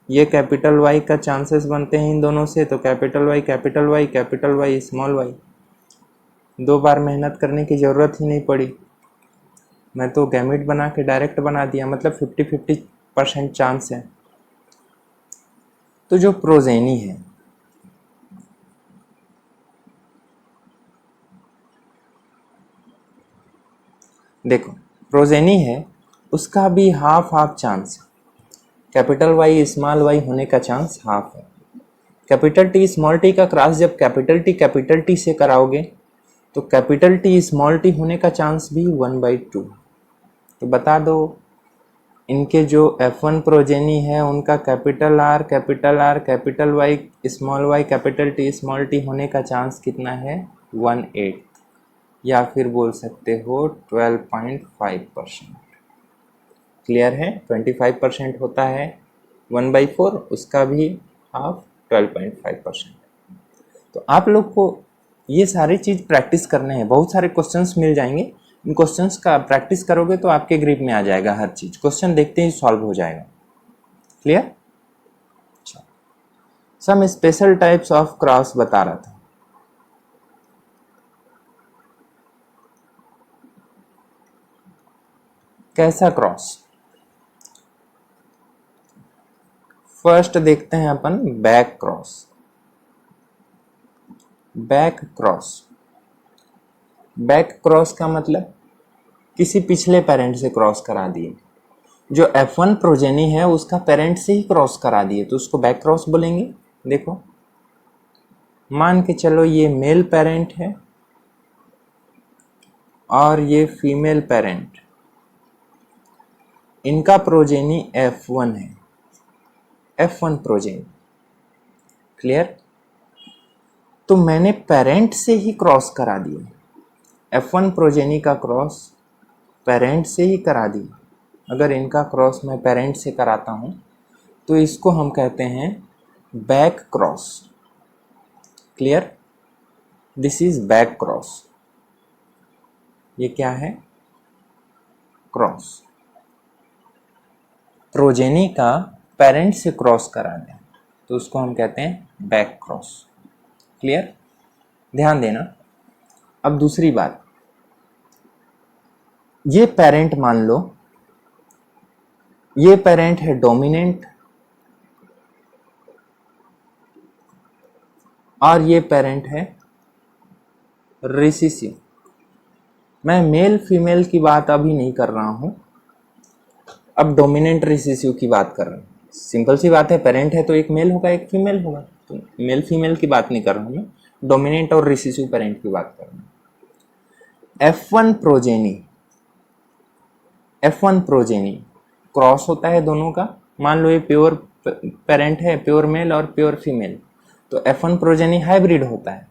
ये कैपिटल वाई का चांसेस बनते हैं इन दोनों से, तो कैपिटल वाई स्मॉल वाई। 2 बार मेहनत करने की ज़रूरत ही नहीं पड़ी, मैं तो गैमेट बना के डायरेक्ट बना दिया। मतलब 50-50% चांस है। तो जो प्रोजेनी है, देखो प्रोजेनी है उसका भी हाफ चांस है। कैपिटल वाई स्मॉल वाई होने का चांस हाफ है। कैपिटल टी स्मॉल टी का क्रॉस जब कैपिटल टी से कराओगे तो कैपिटल टी स्मॉल टी होने का चांस भी 1/2। तो बता दो इनके जो F1 प्रोजेनी है उनका capital R capital Y capital T small T होने का चांस कितना है? 1/8, या फिर बोल सकते हो 12.5%। क्लियर है? 25% होता है 1/4, उसका भी हाफ 12.5%। तो आप लोग को ये सारी चीज़ प्रैक्टिस करने हैं, बहुत सारे क्वेश्चंस मिल जाएंगे। इन क्वेश्चंस का प्रैक्टिस करोगे तो आपके ग्रिप में आ जाएगा हर चीज़, क्वेश्चन देखते ही सॉल्व हो जाएगा। क्लियर? अच्छा, some special types of cross बता रहा था। कैसा क्रॉस? फर्स्ट देखते हैं अपन बैक क्रॉस। बैक क्रॉस का मतलब किसी पिछले पेरेंट से क्रॉस करा दिए। जो F1 प्रोजेनी है उसका पेरेंट से ही क्रॉस करा दिए तो उसको बैक क्रॉस बोलेंगे। देखो मान के चलो ये मेल पेरेंट है और ये फीमेल पेरेंट, इनका प्रोजेनी F1 है, F1 प्रोजेनी। क्लियर? तो मैंने पेरेंट से ही क्रॉस करा दिया, F1 प्रोजेनी का क्रॉस पेरेंट से ही करा दी। अगर इनका क्रॉस मैं पेरेंट से कराता हूँ तो इसको हम कहते हैं back cross. Clear? This is back cross. ये क्या है? क्रॉस। प्रोजेनी का पेरेंट से क्रॉस करा दें तो उसको हम कहते हैं बैक क्रॉस। क्लियर? ध्यान देना। अब दूसरी बात, ये पेरेंट मान लो, ये पेरेंट है डोमिनेंट और ये पेरेंट है रिसेसिव। मैं मेल फीमेल की बात अभी नहीं कर रहा हूं, अब डोमिनेंट रिसेसिव की बात कर रहा हूं। सिंपल सी बात है, पेरेंट है तो एक मेल होगा एक फीमेल होगा, तो मेल फीमेल की बात नहीं कर रहा हूं मैं, डोमिनेंट और रिसेसिव पेरेंट की बात कर रहा हूं। F1 प्रोजेनी क्रॉस होता है दोनों का। मान लो ये प्योर पेरेंट है, प्योर मेल और प्योर फीमेल, तो F1 प्रोजेनी हाइब्रिड होता है।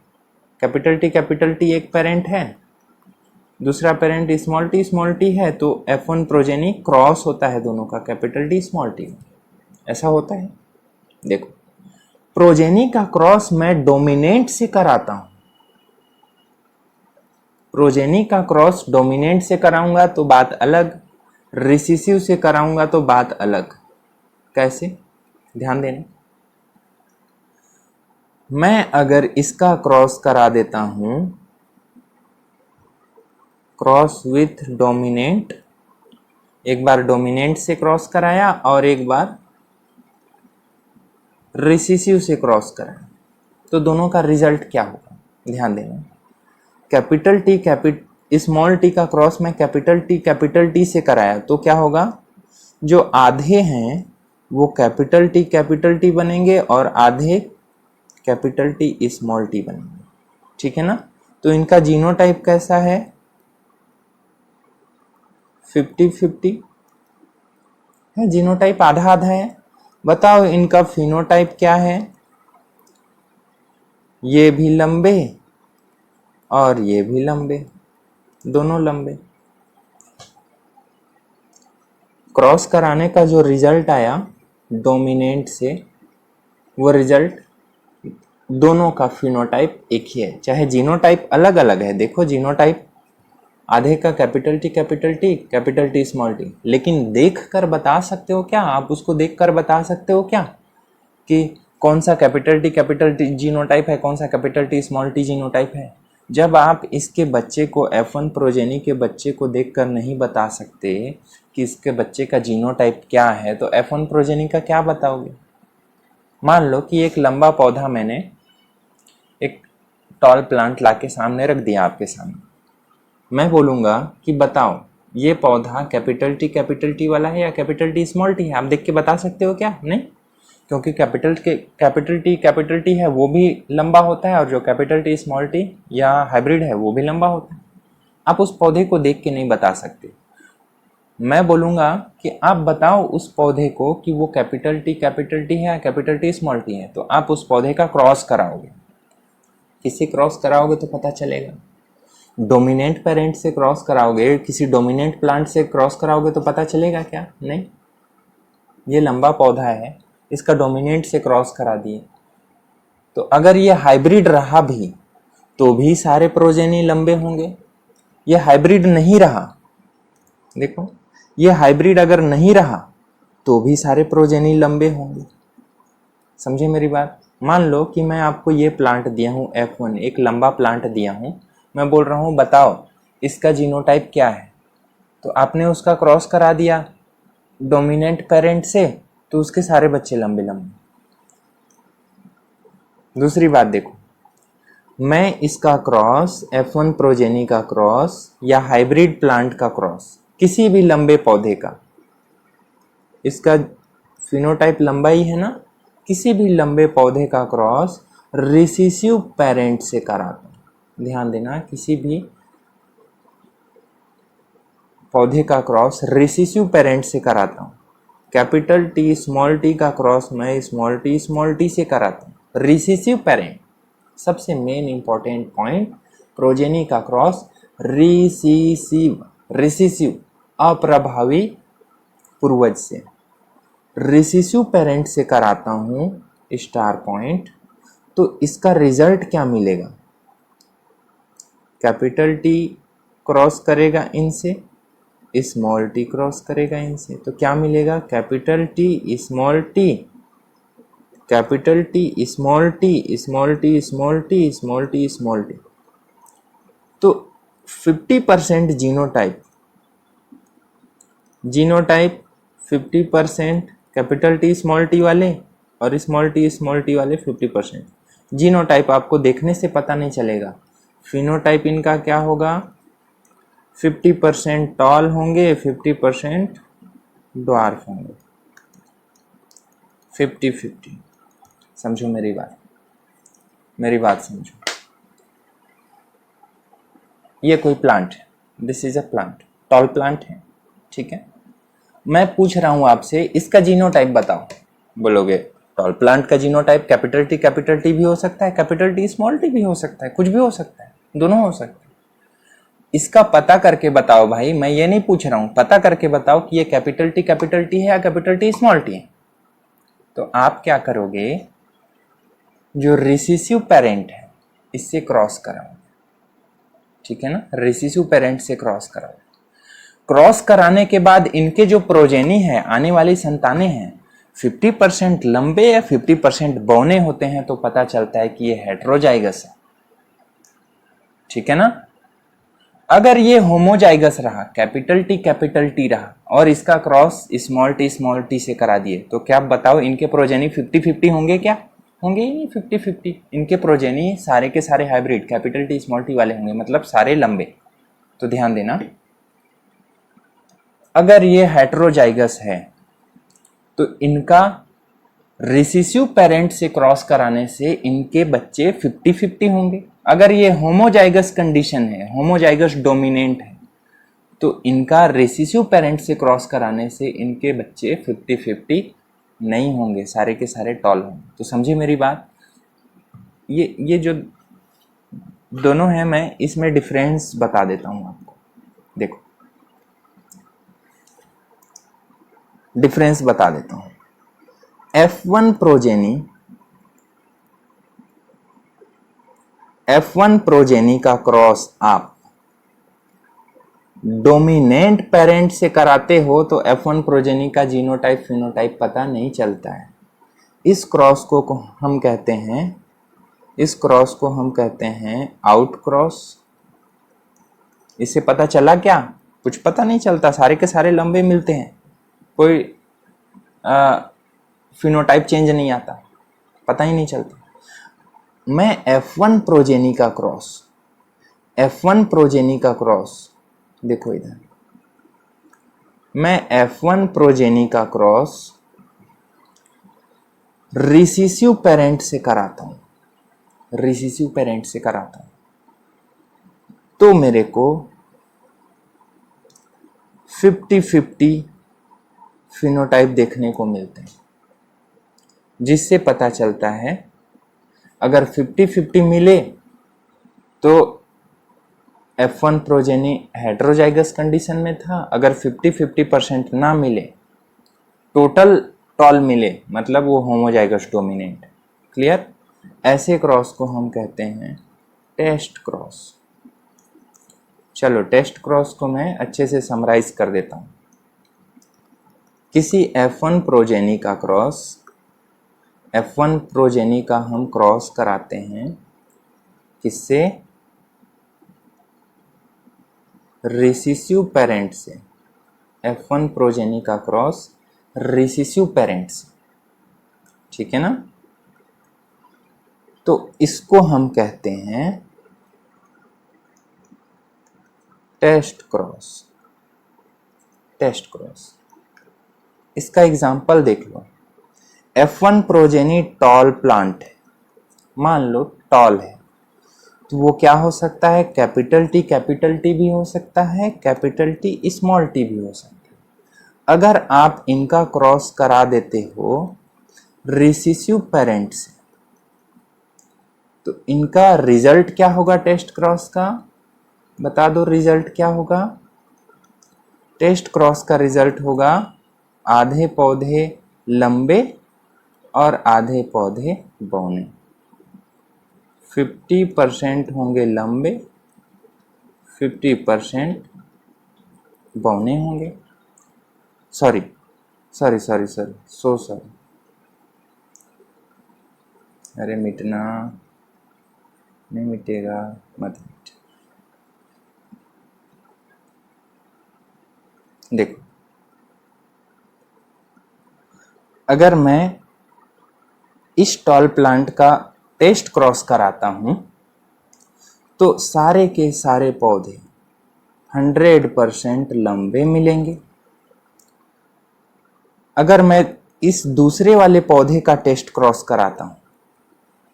कैपिटल टी एक पेरेंट है, दूसरा पेरेंट स्मॉल टी है, तो F1 प्रोजेनी क्रॉस होता है दोनों का, कैपिटल टी स्मॉल टी। ऐसा होता है। देखो प्रोजेनी का क्रॉस मैं डोमिनेंट से कराता हूं, प्रोजेनी का क्रॉस डोमिनेंट से कराऊंगा तो बात अलग, रिसेसिव से कराऊंगा तो बात अलग। कैसे? ध्यान देना। मैं अगर इसका क्रॉस करा देता हूं, क्रॉस विथ डोमिनेंट, एक बार डोमिनेंट से क्रॉस कराया और एक बार रिसेसिव से क्रॉस कराया, तो दोनों का रिजल्ट क्या होगा, ध्यान देना। कैपिटल टी स्मॉल टी का क्रॉस मैं कैपिटल टी से कराया तो क्या होगा, जो आधे हैं वो कैपिटल टी बनेंगे और आधे कैपिटल टी स्मॉल टी बनेंगे, ठीक है ना। तो इनका जीनोटाइप कैसा है, 50-50 है, जीनोटाइप आधा आधा है। बताओ इनका फिनोटाइप क्या है, ये भी लंबे और ये भी लंबे, दोनों लंबे। क्रॉस कराने का जो रिजल्ट आया डोमिनेंट से, वो रिजल्ट दोनों का फिनोटाइप एक ही है, चाहे जीनोटाइप अलग अलग है। देखो जीनोटाइप आधे का कैपिटल टी स्मॉल टी, लेकिन देख कर बता सकते हो क्या, आप उसको देख कर बता सकते हो क्या कि कौन सा कैपिटल टी जीनोटाइप है, कौन सा capital T small T genotype है। जब आप इसके बच्चे को F1 प्रोजेनी के बच्चे को देखकर नहीं बता सकते कि इसके बच्चे का जीनोटाइप क्या है, तो F1 प्रोजेनी का क्या बताओगे। मान लो कि एक लंबा पौधा मैंने एक टॉल प्लांट लाके सामने रख दिया आपके सामने, मैं बोलूँगा कि बताओ ये पौधा कैपिटल टी वाला है या कैपिटल टी स्मॉल टी है, आप देख के बता सकते हो क्या, नहीं, क्योंकि कैपिटल टी है वो भी लंबा होता है और जो कैपिटल टी स्मॉल टी या हाइब्रिड है वो भी लंबा होता है। आप उस पौधे को देख के नहीं बता सकते। मैं बोलूँगा कि आप बताओ उस पौधे को कि वो कैपिटल टी है या कैपिटल टी स्मॉल टी है, तो आप उस पौधे का क्रॉस कराओगे। किससे क्रॉस कराओगे तो पता चलेगा, डोमिनेंट पेरेंट से क्रॉस कराओगे, किसी डोमिनेंट प्लांट से क्रॉस कराओगे तो पता चलेगा क्या, नहीं। ये लंबा पौधा है, इसका डोमिनेंट से क्रॉस करा दिए, तो अगर ये हाइब्रिड रहा भी तो भी सारे प्रोजेनी लंबे होंगे। ये हाइब्रिड नहीं रहा, देखो ये हाइब्रिड अगर नहीं रहा तो भी सारे प्रोजेनी लंबे होंगे, समझे मेरी बात। मान लो कि मैं आपको ये प्लांट दिया हूँ F1, एक लंबा प्लांट दिया हूँ, मैं बोल रहा हूँ बताओ इसका जीनोटाइप क्या है, तो आपने उसका क्रॉस करा दिया डोमिनेंट पेरेंट से, तो उसके सारे बच्चे लंबे लंबे। दूसरी बात देखो, मैं इसका क्रॉस F1 प्रोजेनी का क्रॉस या हाइब्रिड प्लांट का क्रॉस, किसी भी लंबे पौधे का, इसका फिनोटाइप लंबा ही है ना, किसी भी लंबे पौधे का क्रॉस रिसेसिव पेरेंट से कराता हूँ। ध्यान देना, किसी भी पौधे का क्रॉस रिसेसिव पेरेंट से कराता हूँ। कैपिटल टी स्मॉल टी का क्रॉस मैं स्मॉल टी से कराता हूँ, रिसेसिव पेरेंट। सबसे मेन इंपॉर्टेंट पॉइंट, प्रोजेनी का क्रॉस रिसेसिव अप्रभावी पूर्वज से, रिसेसिव पेरेंट से कराता हूँ स्टार पॉइंट, तो इसका रिजल्ट क्या मिलेगा, कैपिटल टी क्रॉस करेगा इनसे, स्मॉल टी क्रॉस करेगा इनसे, तो क्या मिलेगा, capital T small T, capital T small T, small T small T, small T small T. तो 50% genotype 50% capital T small T वाले और स्मॉल टी वाले 50%। जीनोटाइप आपको देखने से पता नहीं चलेगा, फिनोटाइप इनका क्या होगा, 50% टॉल होंगे, 50% ड्वार्फ होंगे, 50-50। समझो मेरी बात समझो। ये कोई प्लांट है, this is a plant, tall plant है, ठीक है। मैं पूछ रहा हूं आपसे इसका जीनोटाइप बताओ, बोलोगे टॉल प्लांट का जीनोटाइप कैपिटल टी भी हो सकता है, कैपिटल टी स्मॉल टी भी हो सकता है, कुछ भी हो सकता है, दोनों हो सकते हैं। इसका पता करके बताओ भाई, मैं ये नहीं पूछ रहा हूं, पता करके बताओ कि ये कैपिटल टी है या कैपिटल टी स्मॉल टी है। तो आप क्या करोगे, जो रिसेसिव पेरेंट है इससे क्रॉस कराओ, ठीक है ना, रिसेसिव पेरेंट से क्रॉस कराओ। क्रॉस कराने के बाद इनके जो प्रोजेनी है, आने वाली संतानें हैं, 50% लंबे या 50% बौने होते हैं तो पता चलता है कि ये हेटेरोजाइगस है, ठीक है ना। अगर ये होमोजाइगस रहा, कैपिटल टी रहा और इसका क्रॉस स्मॉल टी से करा दिए, तो क्या आप बताओ इनके प्रोजेनी 50-50 होंगे क्या? होंगे ही नहीं 50-50। इनके प्रोजेनी सारे के सारे hybrid capital T small T वाले होंगे, मतलब सारे लंबे। तो ध्यान देना, अगर ये हेटेरोजाइगस है तो इनका रिसेसिव पेरेंट से क्रॉस कराने से इनके बच्चे 50-50 होंगे। अगर ये होमोजाइगस कंडीशन है, होमोजाइगस डोमिनेंट है, तो इनका रिसेसिव पेरेंट से क्रॉस कराने से इनके बच्चे 50-50 नहीं होंगे, सारे के सारे टॉल होंगे। तो समझिए मेरी बात, ये जो दोनों हैं, मैं इसमें डिफरेंस बता देता हूं आपको। देखो, डिफरेंस बता देता हूं। F1 प्रोजेनी का क्रॉस आप डोमिनेंट पेरेंट से कराते हो तो F1 प्रोजेनी का जीनोटाइप फिनोटाइप पता नहीं चलता है। इस क्रॉस को हम कहते हैं आउट क्रॉस। इससे पता चला क्या? कुछ पता नहीं चलता, सारे के सारे लंबे मिलते हैं, कोई फिनोटाइप चेंज नहीं आता, पता ही नहीं चलता। मैं F1 प्रोजेनी का क्रॉस देखो इधर, मैं F1 प्रोजेनी का क्रॉस रिसेसिव पेरेंट से कराता हूं, तो मेरे को 50-50 फिनोटाइप देखने को मिलते हैं, जिससे पता चलता है अगर 50-50 मिले तो F1 प्रोजेनी हेटेरोजाइगस कंडीशन में था। अगर 50-50% ना मिले, टोटल टॉल मिले, मतलब वो होमोजाइगस डोमिनेंट। क्लियर? ऐसे क्रॉस को हम कहते हैं टेस्ट क्रॉस। चलो, टेस्ट क्रॉस को मैं अच्छे से समराइज कर देता हूं। किसी F1 प्रोजेनी का हम क्रॉस कराते हैं किससे? रिसेसिव पेरेंट से। F1 प्रोजेनी का क्रॉस रिसेसिव पेरेंट से, ठीक है ना। तो इसको हम कहते हैं टेस्ट क्रॉस। इसका एग्जाम्पल देख लो। F1 प्रोजेनी टॉल प्लांट है, मान लो टॉल है, तो वो क्या हो सकता है? कैपिटल टी भी हो सकता है, कैपिटल टी स्मॉल टी भी हो सकता है। अगर आप इनका क्रॉस करा देते हो रिसेसिव पेरेंट से, तो इनका रिजल्ट क्या होगा? टेस्ट क्रॉस का बता दो, रिजल्ट क्या होगा? टेस्ट क्रॉस का रिजल्ट होगा आधे पौधे लंबे और आधे पौधे बौने। 50% होंगे लंबे, 50% बौने होंगे। सॉरी, अरे मिटना नहीं मिटेगा, मत मिट। देखो, अगर मैं इस टॉल प्लांट का टेस्ट क्रॉस कराता हूं तो सारे के सारे पौधे 100% लंबे मिलेंगे। अगर मैं इस दूसरे वाले पौधे का टेस्ट क्रॉस कराता हूं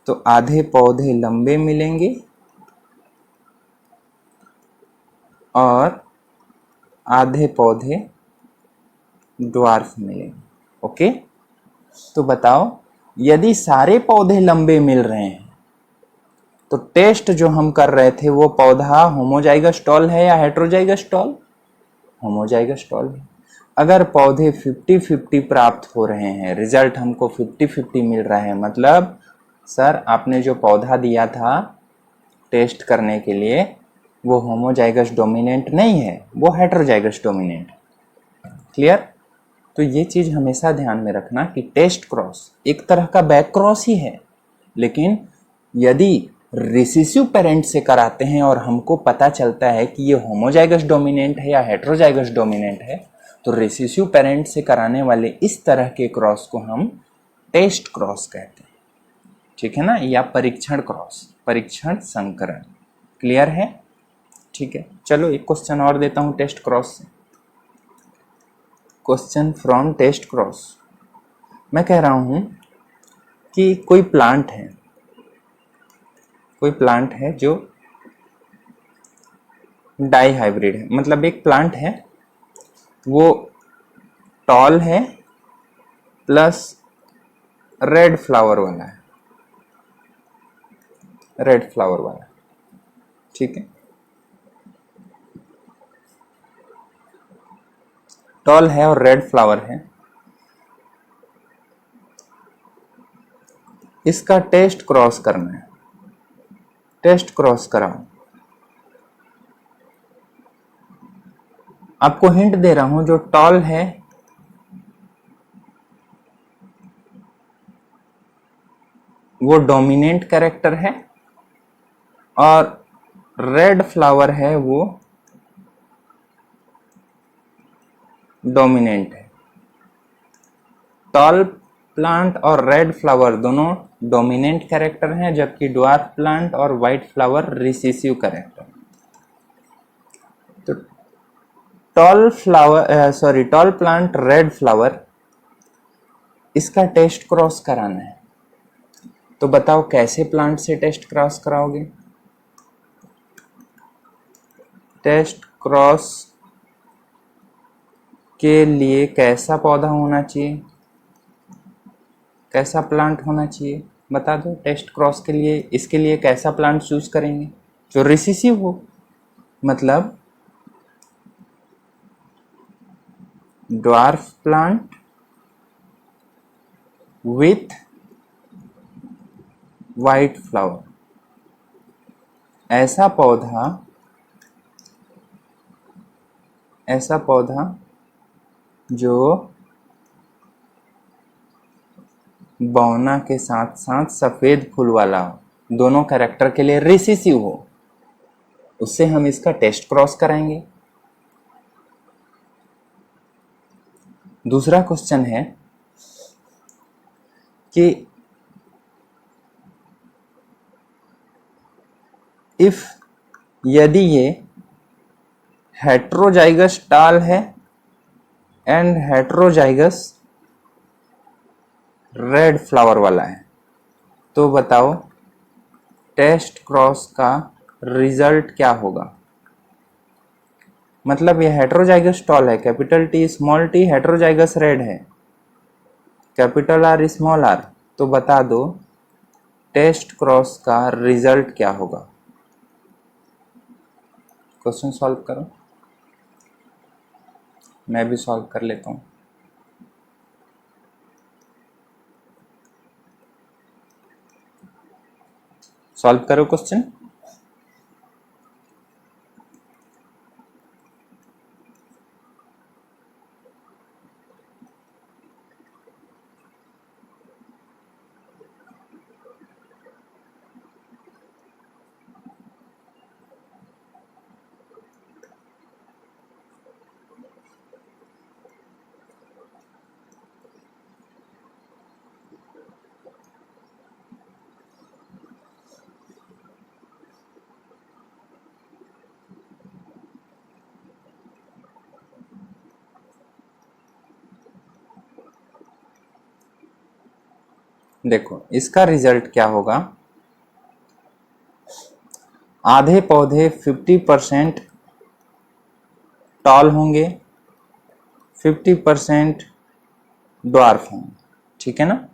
तो आधे पौधे लंबे मिलेंगे और आधे पौधे ड्वार्फ मिलेंगे। ओके, तो बताओ, यदि सारे पौधे लंबे मिल रहे हैं तो टेस्ट जो हम कर रहे थे वो पौधा होमोजाइगस टॉल है या हेटेरोजाइगस टॉल? होमोजाइगस टॉल है। अगर पौधे 50-50 प्राप्त हो रहे हैं, रिजल्ट हमको 50-50 मिल रहा है, मतलब सर आपने जो पौधा दिया था टेस्ट करने के लिए वो होमोजाइगस डोमिनेंट नहीं है, वो हेटेरोजाइगस डोमिनेंट। क्लियर? तो ये चीज़ हमेशा ध्यान में रखना कि टेस्ट क्रॉस एक तरह का बैक क्रॉस ही है, लेकिन यदि रिसेसिव पेरेंट से कराते हैं और हमको पता चलता है कि ये होमोजाइगस डोमिनेंट है या हेट्रोजाइगस डोमिनेंट है, तो रिसेसिव पेरेंट से कराने वाले इस तरह के क्रॉस को हम टेस्ट क्रॉस कहते हैं, ठीक है ना, या परीक्षण क्रॉस, परीक्षण संकरण। क्लियर है? ठीक है, चलो एक क्वेश्चन और देता हूं टेस्ट क्रॉस से। Question from test cross. मैं कह रहा हूं कि कोई प्लांट है जो डाई हाइब्रिड है, मतलब एक प्लांट है वो टॉल है प्लस रेड फ्लावर वाला है, रेड फ्लावर वाला, ठीक है। टॉल है और रेड फ्लावर है। इसका टेस्ट क्रॉस करना है, टेस्ट क्रॉस कराओ। आपको हिंट दे रहा हूं, जो टॉल है वो डोमिनेंट कैरेक्टर है और रेड फ्लावर है वो डोमिनेंट है। टॉल प्लांट और रेड फ्लावर दोनों डोमिनेंट कैरेक्टर हैं, जबकि ड्वार्फ प्लांट और व्हाइट फ्लावर रिसेसिव कैरेक्टर। तो टॉल प्लांट रेड फ्लावर, इसका टेस्ट क्रॉस कराना है। तो बताओ कैसे प्लांट से टेस्ट क्रॉस कराओगे? टेस्ट क्रॉस के लिए कैसा पौधा होना चाहिए, कैसा प्लांट होना चाहिए, बता दो। टेस्ट क्रॉस के लिए इसके लिए कैसा प्लांट चूज करेंगे? जो रिसेसिव हो, मतलब dwarf plant with white flower, ऐसा पौधा जो बौना के साथ साथ सफेद फूल वाला हो, दोनों कैरेक्टर के लिए रिसेसिव हो, उससे हम इसका टेस्ट क्रॉस कराएंगे। दूसरा क्वेश्चन है कि यदि ये हेट्रोजाइगस टाल है एंड हेट्रोजाइगस रेड फ्लावर वाला है, तो बताओ टेस्ट क्रॉस का रिजल्ट क्या होगा? मतलब ये हेट्रोजाइगस टॉल है, capital T small T, heterozygous red है, कैपिटल आर स्मॉल आर, तो बता दो टेस्ट क्रॉस का रिजल्ट क्या होगा? क्वेश्चन सॉल्व करो, मैं भी सॉल्व कर लेता हूं। सॉल्व करो क्वेश्चन। देखो इसका रिजल्ट क्या होगा। आधे पौधे 50% टॉल होंगे, 50% ड्वार्फ होंगे, ठीक है ना।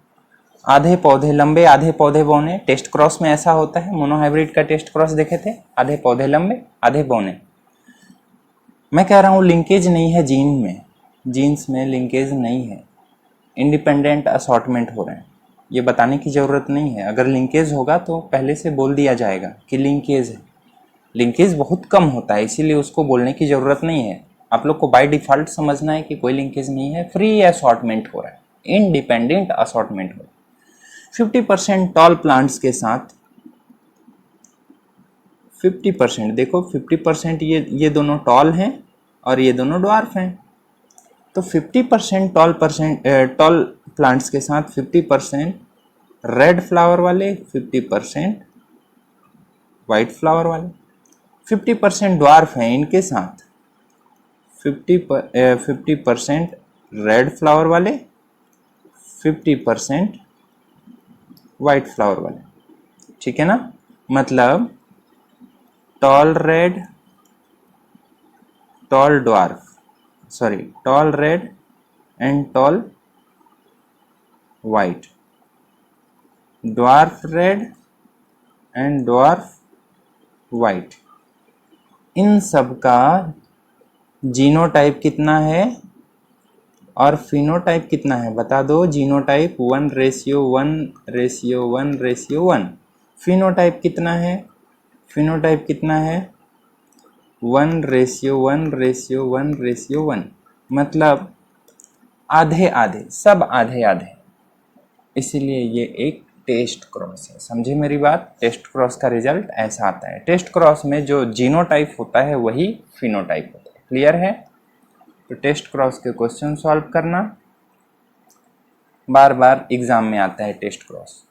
आधे पौधे लंबे, आधे पौधे बौने। टेस्ट क्रॉस में ऐसा होता है, मोनोहाइब्रिड का टेस्ट क्रॉस देखे थे, आधे पौधे लंबे आधे बौने। मैं कह रहा हूँ लिंकेज नहीं है जीन में, जीन्स में लिंकेज नहीं है, इंडिपेंडेंट असॉर्टमेंट हो रहे हैं, ये बताने की ज़रूरत नहीं है। अगर लिंकेज होगा तो पहले से बोल दिया जाएगा कि लिंकेज है। लिंकेज बहुत कम होता है, इसीलिए उसको बोलने की ज़रूरत नहीं है। आप लोग को बाय डिफॉल्ट समझना है कि कोई लिंकेज नहीं है, फ्री असॉर्टमेंट हो रहा है, इंडिपेंडेंट असॉर्टमेंट हो रहा है। 50% टॉल प्लांट्स के साथ 50%, देखो 50% ये दोनों टॉल हैं और ये दोनों ड्वार्फ हैं। तो 50% टॉल प्लांट्स के साथ 50% रेड फ्लावर वाले, 50% वाइट फ्लावर वाले। 50% ड्वार्फ हैं, इनके साथ 50% रेड फ्लावर वाले, 50% वाइट फ्लावर वाले, ठीक है ना। मतलब tall red, tall dwarf, sorry tall red and tall white, dwarf red and dwarf white, इन सब का जीनोटाइप कितना है और फिनोटाइप कितना है बता दो। जीनोटाइप 1:1:1:1, फिनोटाइप कितना है, फिनोटाइप कितना है 1:1:1:1, मतलब आधे आधे, सब आधे आधे, इसीलिए ये एक टेस्ट क्रॉस है। समझे मेरी बात। टेस्ट क्रॉस का रिजल्ट ऐसा आता है। टेस्ट क्रॉस में जो जीनोटाइप होता है वही फिनोटाइप होता है। क्लियर है। तो टेस्ट क्रॉस के क्वेश्चन सॉल्व करना, बार बार एग्जाम में आता है test cross.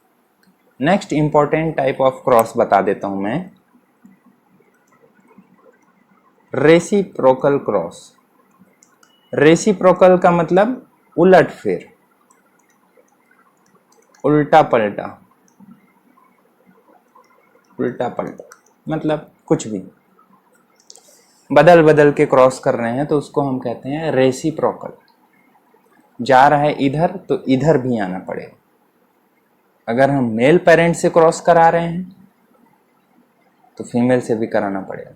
Next important type of cross बता देता हूं मैं, रेसिप्रोकल क्रॉस। रेसिप्रोकल का मतलब उलट फेर, उल्टा पलटा, उल्टा पलटा मतलब कुछ भी बदल बदल के क्रॉस कर रहे हैं तो उसको हम कहते हैं रेसिप्रोकल। जा रहा है इधर तो इधर भी आना पड़ेगा। अगर हम मेल पेरेंट से क्रॉस करा रहे हैं तो फीमेल से भी कराना पड़ेगा।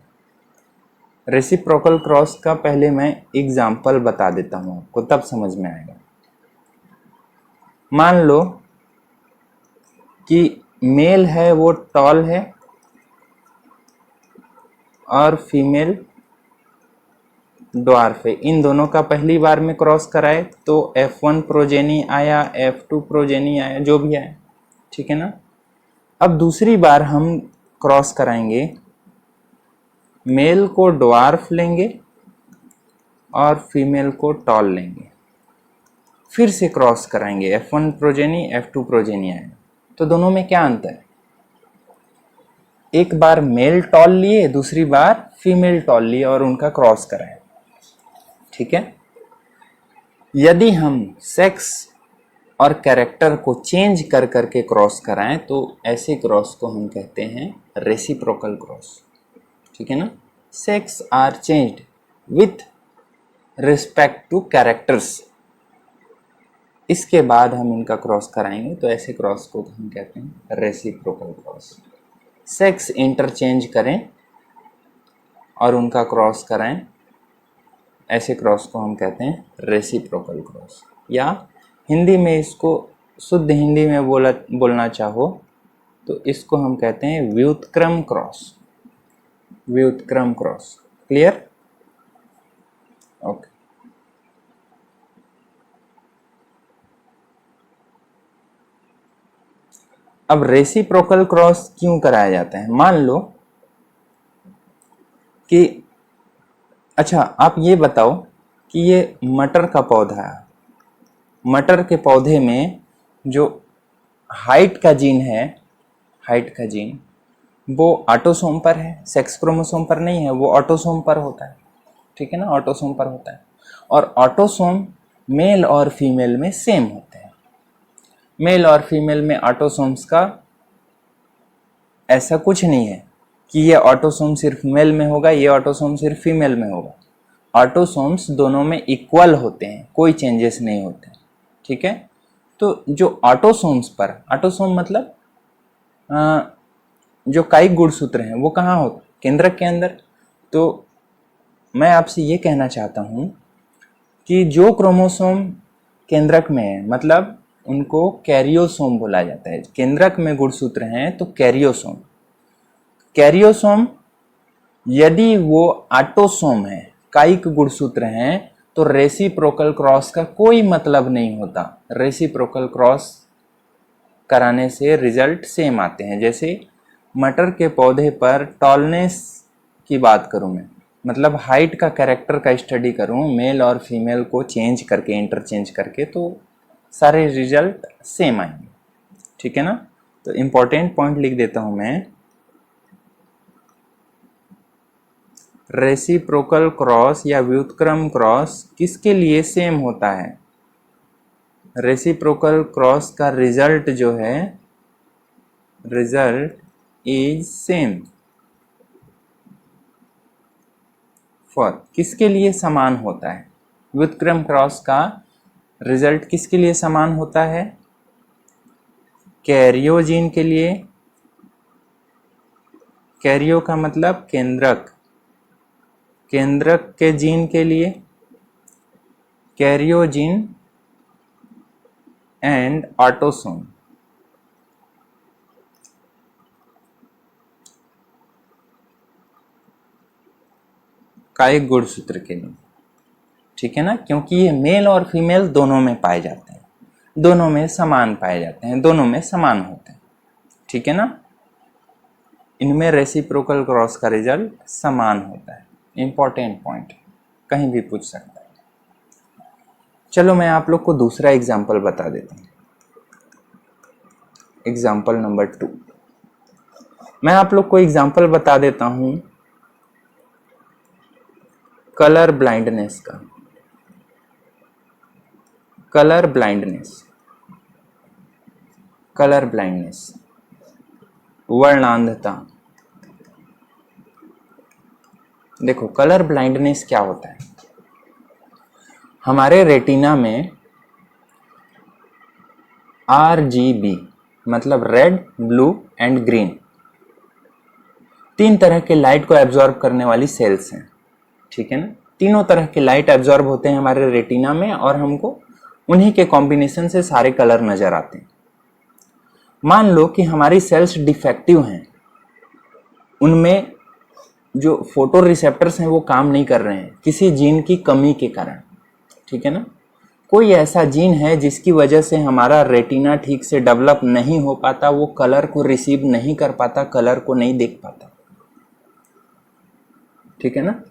रेसिप्रोकल क्रॉस का पहले मैं एग्जाम्पल बता देता हूं आपको, तब समझ में आएगा। मान लो कि मेल है वो टॉल है और फीमेल ड्वार्फ है। इन दोनों का पहली बार में क्रॉस कराए तो F1 प्रोजेनी आया, F2 प्रोजेनी आया, जो भी आया, ठीक है ना। अब दूसरी बार हम क्रॉस कराएंगे, मेल को ड्वार्फ लेंगे और फीमेल को टॉल लेंगे, फिर से क्रॉस कराएंगे, F1 प्रोजेनी F2 प्रोजेनी आएगा। तो दोनों में क्या अंतर है, एक बार मेल टॉल लिए, दूसरी बार फीमेल टॉल लिए और उनका क्रॉस कराए, ठीक है। यदि हम सेक्स और कैरेक्टर को चेंज कर करके क्रॉस कराएं तो ऐसे क्रॉस को हम कहते हैं रेसिप्रोकल क्रॉस, ठीक है ना। Sex are changed with respect to characters, इसके बाद हम इनका क्रॉस कराएंगे तो ऐसे क्रॉस को हम कहते हैं रेसिप्रोकल क्रॉस। सेक्स इंटरचेंज करें और उनका क्रॉस कराएं, ऐसे क्रॉस को हम कहते हैं रेसिप्रोकल क्रॉस। या हिंदी में इसको शुद्ध हिंदी में बोलना चाहो तो इसको हम कहते हैं व्युत्क्रम क्रॉस, व्युत्क्रम क्रॉस। Clear, okay. अब रेसिप्रोकल क्रॉस क्यों कराया जाता है। मान लो कि अच्छा आप ये बताओ कि ये मटर का पौधा है, मटर के पौधे में जो हाइट का जीन है, हाइट का जीन वो ऑटोसोम पर है, सेक्स क्रोमोसोम पर नहीं है, वो ऑटोसोम पर होता है, ठीक है ना, ऑटोसोम पर होता है। और ऑटोसोम मेल और फीमेल में सेम होते हैं। मेल और फीमेल में ऑटोसोम्स का ऐसा कुछ नहीं है कि ये ऑटोसोम सिर्फ मेल में होगा, ये ऑटोसोम सिर्फ फीमेल में होगा। ऑटोसोम्स दोनों में इक्वल होते हैं, कोई चेंजेस नहीं होते, ठीक है। तो जो ऑटोसोम्स पर, ऑटोसोम मतलब जो कायिक गुणसूत्र हैं वो कहाँ होते, केंद्रक के अंदर। तो मैं आपसे ये कहना चाहता हूँ कि जो क्रोमोसोम केंद्रक में है, मतलब उनको कैरियोसोम बोला जाता है। केंद्रक में गुणसूत्र हैं तो कैरियोसोम, कैरियोसोम यदि वो ऑटोसोम है कायिक गुणसूत्र हैं तो रेसिप्रोकल क्रॉस का कोई मतलब नहीं होता। रेसिप्रोकल क्रॉस कराने से रिजल्ट सेम आते हैं। जैसे मटर के पौधे पर टॉलनेस की बात करूं मैं, मतलब हाइट का कैरेक्टर का स्टडी करूं मेल और फीमेल को चेंज करके इंटरचेंज करके, तो सारे रिजल्ट सेम आएंगे। ठीक है ना। तो इम्पोर्टेंट पॉइंट लिख देता हूं मैं, रेसिप्रोकल क्रॉस या व्युत्क्रम क्रॉस किसके लिए सेम होता है? रेसिप्रोकल क्रॉस का रिजल्ट जो है, रिजल्ट इज सेम फॉर, किसके लिए समान होता है? व्युत्क्रम क्रॉस का रिजल्ट किसके लिए समान होता है? कैरियो जीन के लिए। कैरियो का मतलब केंद्रक, केंद्रक के जीन के लिए कैरियो जीन एंड ऑटोसोम। कायिक गुणसूत्र के लिए। ठीक है ना, क्योंकि ये मेल और फीमेल दोनों में पाए जाते हैं, दोनों में समान पाए जाते हैं, दोनों में समान होते हैं। ठीक है ना, इनमें रेसिप्रोकल क्रॉस का रिजल्ट समान होता है। इंपॉर्टेंट पॉइंट, कहीं भी पूछ सकता है। चलो मैं आप लोग को दूसरा एग्जाम्पल बता देता हूँ। एग्जाम्पल नंबर 2, मैं आप लोग को एग्जाम्पल बता देता हूँ कलर ब्लाइंडनेस का। कलर ब्लाइंडनेस, कलर ब्लाइंडनेस, वर्णांधता। देखो कलर ब्लाइंडनेस क्या होता है? हमारे रेटिना में RGB मतलब रेड, ब्लू एंड ग्रीन, 3 तरह के लाइट को एब्जॉर्ब करने वाली सेल्स हैं। ठीक है ना, तीनों तरह के लाइट एब्जॉर्ब होते हैं हमारे रेटिना में और हमको उन्हीं के कॉम्बिनेशन से सारे कलर नजर आते हैं। मान लो कि हमारी सेल्स डिफेक्टिव हैं, उनमें जो फोटो रिसेप्टर्स हैं वो काम नहीं कर रहे हैं किसी जीन की कमी के कारण। ठीक है ना, कोई ऐसा जीन है जिसकी वजह से हमारा रेटिना ठीक से डेवलप नहीं हो पाता, वो कलर को रिसीव नहीं कर पाता, कलर को नहीं देख पाता। ठीक है ना,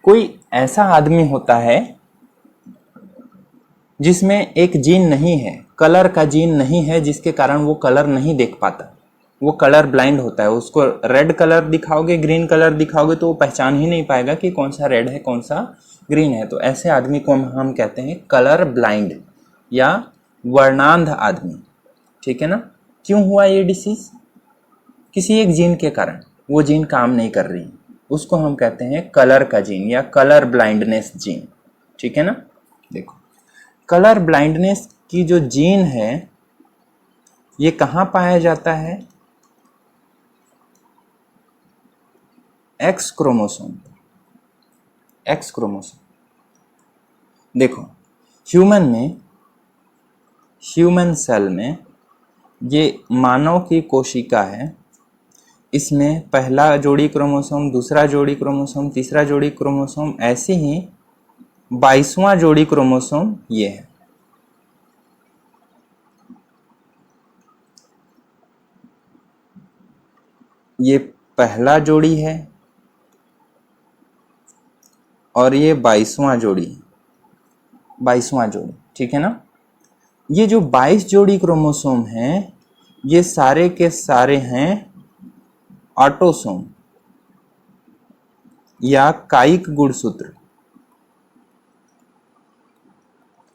कोई ऐसा आदमी होता है जिसमें एक जीन नहीं है, कलर का जीन नहीं है, जिसके कारण वो कलर नहीं देख पाता, वो कलर ब्लाइंड होता है। उसको रेड कलर दिखाओगे, ग्रीन कलर दिखाओगे तो वो पहचान ही नहीं पाएगा कि कौन सा रेड है कौन सा ग्रीन है। तो ऐसे आदमी को हम कहते हैं कलर ब्लाइंड या वर्णांध आदमी। ठीक है ना, क्यों हुआ ये डिसीज? किसी एक जीन के कारण, वो जीन काम नहीं कर रही, उसको हम कहते हैं कलर का जीन या कलर ब्लाइंडनेस जीन। ठीक है ना, देखो कलर ब्लाइंडनेस की जो जीन है ये कहाँ पाया जाता है? X chromosome. X chromosome. देखो ह्यूमन में, ह्यूमन सेल में, ये मानव की कोशिका है, इसमें पहला जोड़ी क्रोमोसोम, दूसरा जोड़ी क्रोमोसोम, तीसरा जोड़ी क्रोमोसोम, ऐसे ही 22वां जोड़ी क्रोमोसोम ये है। ये पहला जोड़ी है और ये 22वां जोड़ी, 22वां जोड़ी। ठीक है ना, ये जो 22 जोड़ी क्रोमोसोम हैं ये सारे के सारे हैं ऑटोसोम या कायिक गुणसूत्र।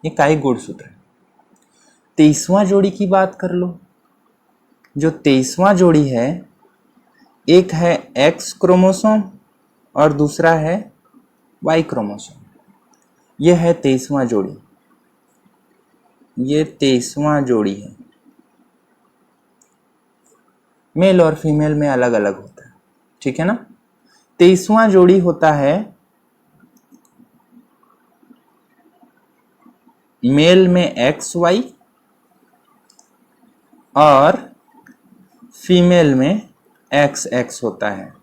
ये कायिक गुणसूत्र है। 23वां जोड़ी की बात कर लो, जो 23वां जोड़ी है, एक है एक्स क्रोमोसोम और दूसरा है वाई क्रोमोसोम। यह है 23वां जोड़ी, ये 23वां जोड़ी है। मेल और फीमेल में अलग अलग होता है। ठीक है ना, 23वां जोड़ी होता है मेल में एक्स वाई और फीमेल में एक्स एक्स होता है,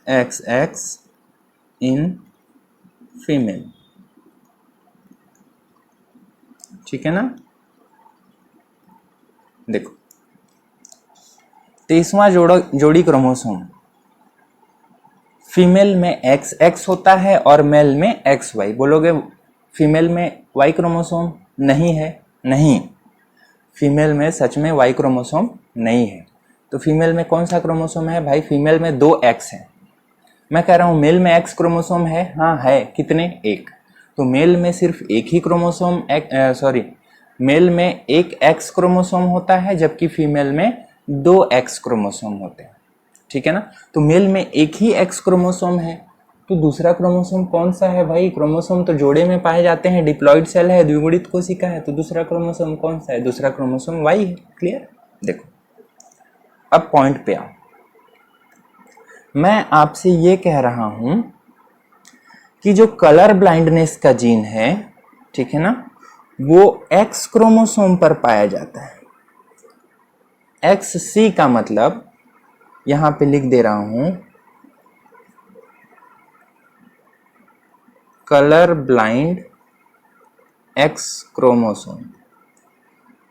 एक्स एक्स इन फीमेल, ठीक है ना। देखो 23वां जोड़ी क्रोमोसोम फीमेल में एक्स एक्स होता है और मेल में एक्स वाई। बोलोगे फीमेल में वाई क्रोमोसोम नहीं है, नहीं, फीमेल में सच में वाई क्रोमोसोम नहीं है। तो फीमेल में कौन सा क्रोमोसोम है भाई? फीमेल में 2 एक्स है। मैं कह रहा हूं मेल में एक्स क्रोमोसोम है, हाँ है, कितने? 1। तो मेल में सिर्फ एक ही क्रोमोसोम, मेल में एक एक्स क्रोमोसोम होता है, जबकि फीमेल में 2 एक्स क्रोमोसोम होते हैं, ठीक है ना। तो मेल में एक ही एक्स क्रोमोसोम है, तो दूसरा क्रोमोसोम कौन सा है भाई? क्रोमोसोम तो जोड़े में पाए जाते हैं, डिप्लॉइड सेल है, द्विगुणित कोशिका है, तो दूसरा क्रोमोसोम कौन सा है? दूसरा क्रोमोसोम वाई है। क्लियर? देखो अब पॉइंट पे आओ। मैं आपसे ये कह रहा हूं कि जो कलर ब्लाइंडनेस का जीन है, ठीक है ना, वो एक्स क्रोमोसोम पर पाया जाता है। एक्स सी का मतलब यहां पे लिख दे रहा हूं, कलर ब्लाइंड एक्स क्रोमोसोम।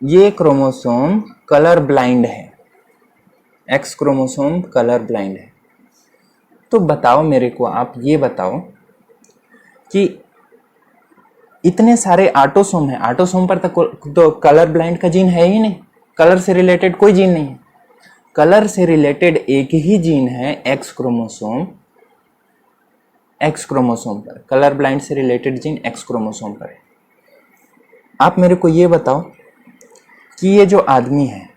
ये क्रोमोसोम कलर ब्लाइंड है, एक्स क्रोमोसोम कलर ब्लाइंड है। तो बताओ मेरे को, आप ये बताओ कि इतने सारे ऑटोसोम है, ऑटोसोम पर तो कलर ब्लाइंड का जीन है ही नहीं, कलर से रिलेटेड कोई जीन नहीं है। कलर से रिलेटेड एक ही जीन है एक्स क्रोमोसोम, एक्स क्रोमोसोम पर कलर ब्लाइंड से रिलेटेड जीन एक्स क्रोमोसोम पर है। आप मेरे को ये बताओ कि ये जो आदमी है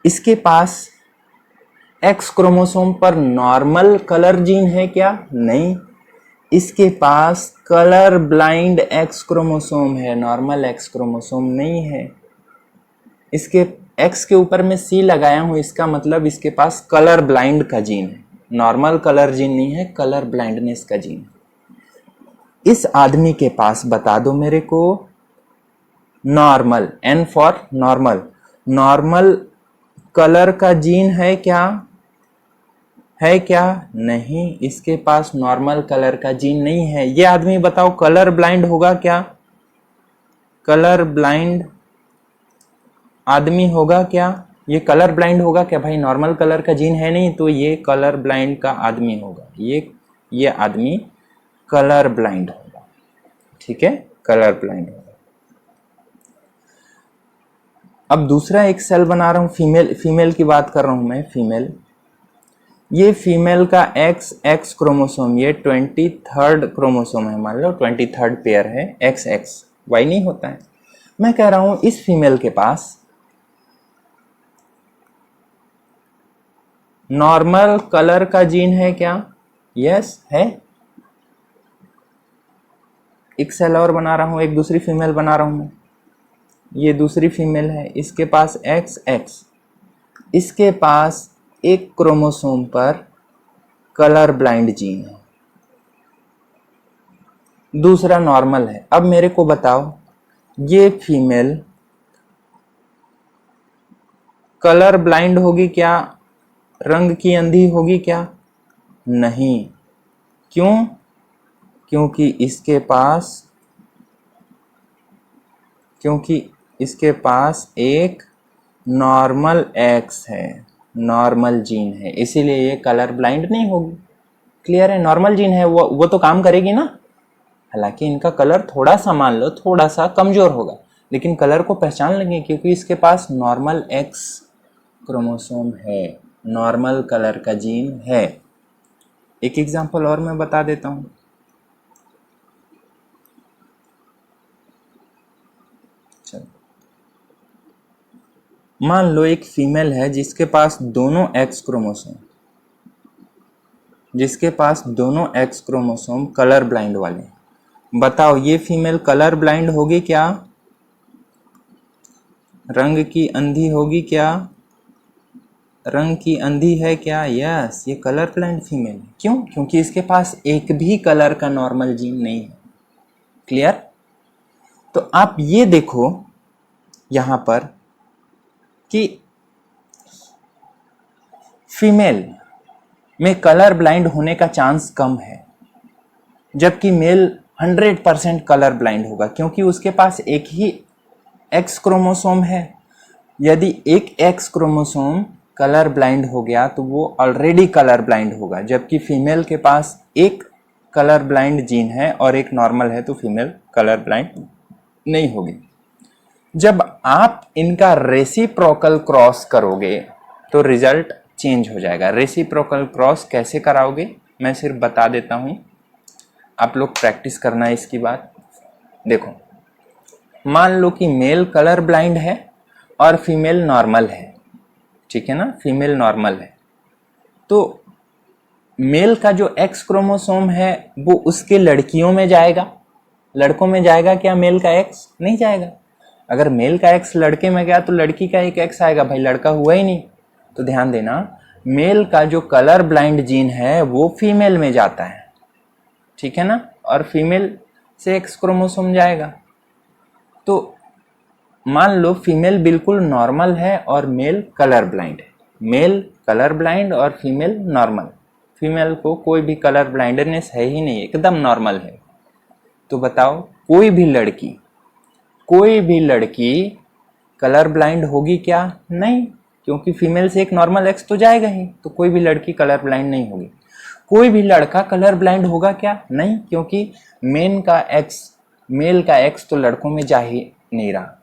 इसके पास एक्स क्रोमोसोम पर नॉर्मल कलर जीन है क्या? नहीं, इसके पास कलर ब्लाइंड एक्स क्रोमोसोम है, नॉर्मल एक्स क्रोमोसोम नहीं है। इसके एक्स के ऊपर मैं सी लगाया हूं, इसका मतलब इसके पास कलर ब्लाइंड का जीन है, नॉर्मल कलर जीन नहीं है, कलर ब्लाइंडनेस का जीन। इस आदमी के पास बता दो मेरे को normal, N for normal, normal colour का जीन है क्या? है क्या? नहीं, इसके पास नॉर्मल कलर का जीन नहीं है। ये आदमी बताओ कलर ब्लाइंड होगा क्या? कलर ब्लाइंड आदमी होगा क्या? ये कलर ब्लाइंड होगा क्या भाई? नॉर्मल कलर का जीन है नहीं, तो ये कलर ब्लाइंड का आदमी होगा। ये आदमी कलर ब्लाइंड होगा, ठीक है, कलर ब्लाइंड होगा। अब दूसरा एक सेल बना रहा हूं, फीमेल की बात कर रहा हूं मैं, फीमेल। ये फीमेल का एक्स एक्स क्रोमोसोम, ये 23rd क्रोमोसोम है, मान लो 23rd पेयर है, एक्स एक्स, वाई नहीं होता है। मैं कह रहा हूं इस फीमेल के पास नॉर्मल कलर का जीन है क्या? यस है। एक सेल और बना रहा हूं, एक दूसरी फीमेल बना रहा हूं, ये दूसरी फीमेल है, इसके पास एक्स एक्स, इसके पास एक क्रोमोसोम पर कलर ब्लाइंड जीन है, दूसरा नॉर्मल है। अब मेरे को बताओ ये फीमेल कलर ब्लाइंड होगी क्या? रंग की अंधी होगी क्या? नहीं। क्यों? क्योंकि इसके पास एक नॉर्मल एक्स है, नॉर्मल जीन है, इसीलिए ये कलर ब्लाइंड नहीं होगी। क्लियर है? नॉर्मल जीन है, वो तो काम करेगी ना। हालांकि इनका कलर थोड़ा सा मान लो थोड़ा सा कमजोर होगा, लेकिन कलर को पहचान लेंगे क्योंकि इसके पास नॉर्मल एक्स क्रोमोसोम है, नॉर्मल कलर का जीन है। एक एग्जांपल और मैं बता देता हूं। चलो मान लो एक फीमेल है जिसके पास दोनों एक्स क्रोमोसोम कलर ब्लाइंड वाले। बताओ ये फीमेल कलर ब्लाइंड होगी क्या? रंग की अंधी होगी क्या? रंग की अंधी है क्या? यस, ये कलर ब्लाइंड फीमेल है। क्यों? क्योंकि इसके पास एक भी कलर का नॉर्मल जीन नहीं है। क्लियर? तो आप ये देखो यहां पर कि फीमेल में कलर ब्लाइंड होने का चांस कम है, जबकि मेल 100% कलर ब्लाइंड होगा, क्योंकि उसके पास एक ही एक्स क्रोमोसोम है। यदि एक एक्स क्रोमोसोम कलर ब्लाइंड हो गया तो वो ऑलरेडी कलर ब्लाइंड होगा, जबकि फीमेल के पास एक कलर ब्लाइंड जीन है और एक नॉर्मल है, तो फीमेल कलर ब्लाइंड नहीं होगी। जब आप इनका रेसिप्रोकल क्रॉस करोगे तो रिजल्ट चेंज हो जाएगा। रेसिप्रोकल क्रॉस कैसे कराओगे मैं सिर्फ बता देता हूं, आप लोग प्रैक्टिस करना है इसकी बात। देखो, मान लो कि मेल कलर ब्लाइंड है और फीमेल नॉर्मल है, ठीक है ना, फीमेल नॉर्मल है, तो मेल का जो एक्स क्रोमोसोम है वो उसके लड़कियों में जाएगा, लड़कों में जाएगा क्या मेल का एक्स? नहीं जाएगा। अगर मेल का एक्स लड़के में गया तो लड़की का एक एक्स आएगा, भाई लड़का हुआ ही नहीं। तो ध्यान देना, मेल का जो कलर ब्लाइंड जीन है वो फीमेल में जाता है, ठीक है ना, और फीमेल से एक्स क्रोमोसोम जाएगा। तो मान लो फीमेल बिल्कुल नॉर्मल है और मेल कलर ब्लाइंड है, मेल कलर ब्लाइंड और फीमेल नॉर्मल, फीमेल को कोई भी कलर ब्लाइंडनेस है ही नहीं, एकदम नॉर्मल है। तो बताओ, कोई भी लड़की कलर ब्लाइंड होगी क्या? नहीं, क्योंकि फीमेल से एक नॉर्मल एक्स तो जाएगा ही, तो कोई भी लड़की कलर ब्लाइंड नहीं होगी। कोई भी लड़का कलर ब्लाइंड होगा क्या? नहीं, क्योंकि मेल का एक्स तो लड़कों में जा ही नहीं रहा।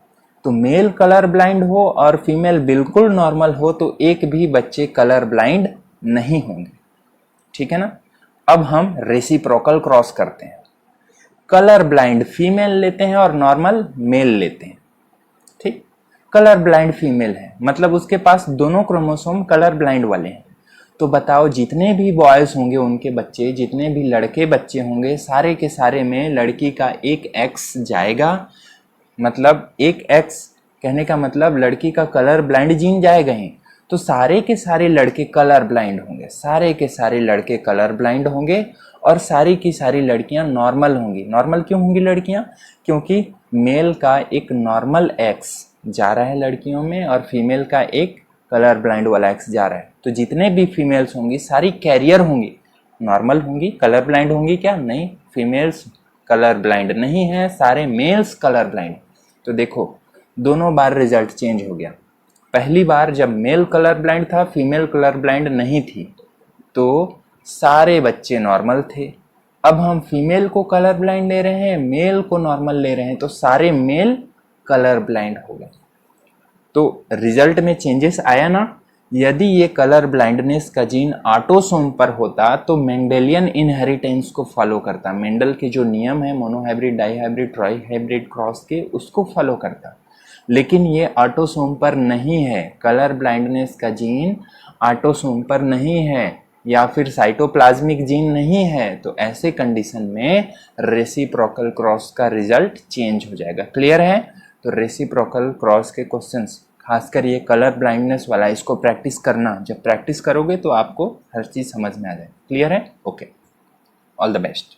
तो मेल कलर ब्लाइंड हो और फीमेल बिल्कुल नॉर्मल हो तो एक भी बच्चे कलर ब्लाइंड नहीं होंगे, ठीक है ना। अब हम रेसिप्रोकल क्रॉस करते हैं, कलर ब्लाइंड फीमेल लेते हैं और नॉर्मल मेल लेते हैं, ठीक। कलर ब्लाइंड फीमेल है, मतलब उसके पास दोनों क्रोमोसोम कलर ब्लाइंड वाले हैं। तो बताओ, जितने भी बॉयज होंगे उनके बच्चे, जितने भी लड़के बच्चे होंगे, सारे के सारे में लड़की का एक एक्स जाएगा, मतलब एक एक्स कहने का मतलब लड़की का कलर ब्लाइंड जीन जाएगा ही। तो सारे के सारे लड़के कलर ब्लाइंड होंगे, सारे के सारे लड़के कलर ब्लाइंड होंगे और सारी की सारी लड़कियां नॉर्मल होंगी। नॉर्मल क्यों होंगी लड़कियां? क्योंकि मेल का एक नॉर्मल एक्स जा रहा है लड़कियों में और फीमेल का एक कलर ब्लाइंड वाला एक्स जा रहा है। तो जितने भी फीमेल्स होंगी सारी कैरियर होंगी, नॉर्मल होंगी, कलर ब्लाइंड होंगी क्या? नहीं, फीमेल्स कलर ब्लाइंड नहीं है, सारे मेल्स कलर ब्लाइंड। तो देखो, दोनों बार रिजल्ट चेंज हो गया। पहली बार जब मेल कलर ब्लाइंड था, फीमेल कलर ब्लाइंड नहीं थी, तो सारे बच्चे नॉर्मल थे। अब हम फीमेल को कलर ब्लाइंड ले रहे हैं, मेल को नॉर्मल ले रहे हैं, तो सारे मेल कलर ब्लाइंड हो गए। तो रिजल्ट में चेंजेस आया ना। यदि ये कलर ब्लाइंडनेस का जीन ऑटोसोम पर होता तो मेंडेलियन इनहेरिटेंस को फॉलो करता, मेंडल के जो नियम है मोनोहाइब्रिड, डाईहाइब्रिड, ट्राईहाइब्रिड क्रॉस के, उसको फॉलो करता। लेकिन ये ऑटोसोम पर नहीं है, कलर ब्लाइंडनेस का जीन ऑटोसोम पर नहीं है या फिर साइटोप्लाज्मिक जीन नहीं है, तो ऐसे कंडीशन में रेसिप्रोकल क्रॉस का रिजल्ट चेंज हो जाएगा। क्लियर है? तो रेसिप्रोकल क्रॉस के क्वेश्चंस, खासकर ये कलर ब्लाइंडनेस वाला, इसको प्रैक्टिस करना। जब प्रैक्टिस करोगे तो आपको हर चीज़ समझ में आ जाए। क्लियर है? Okay, all the best.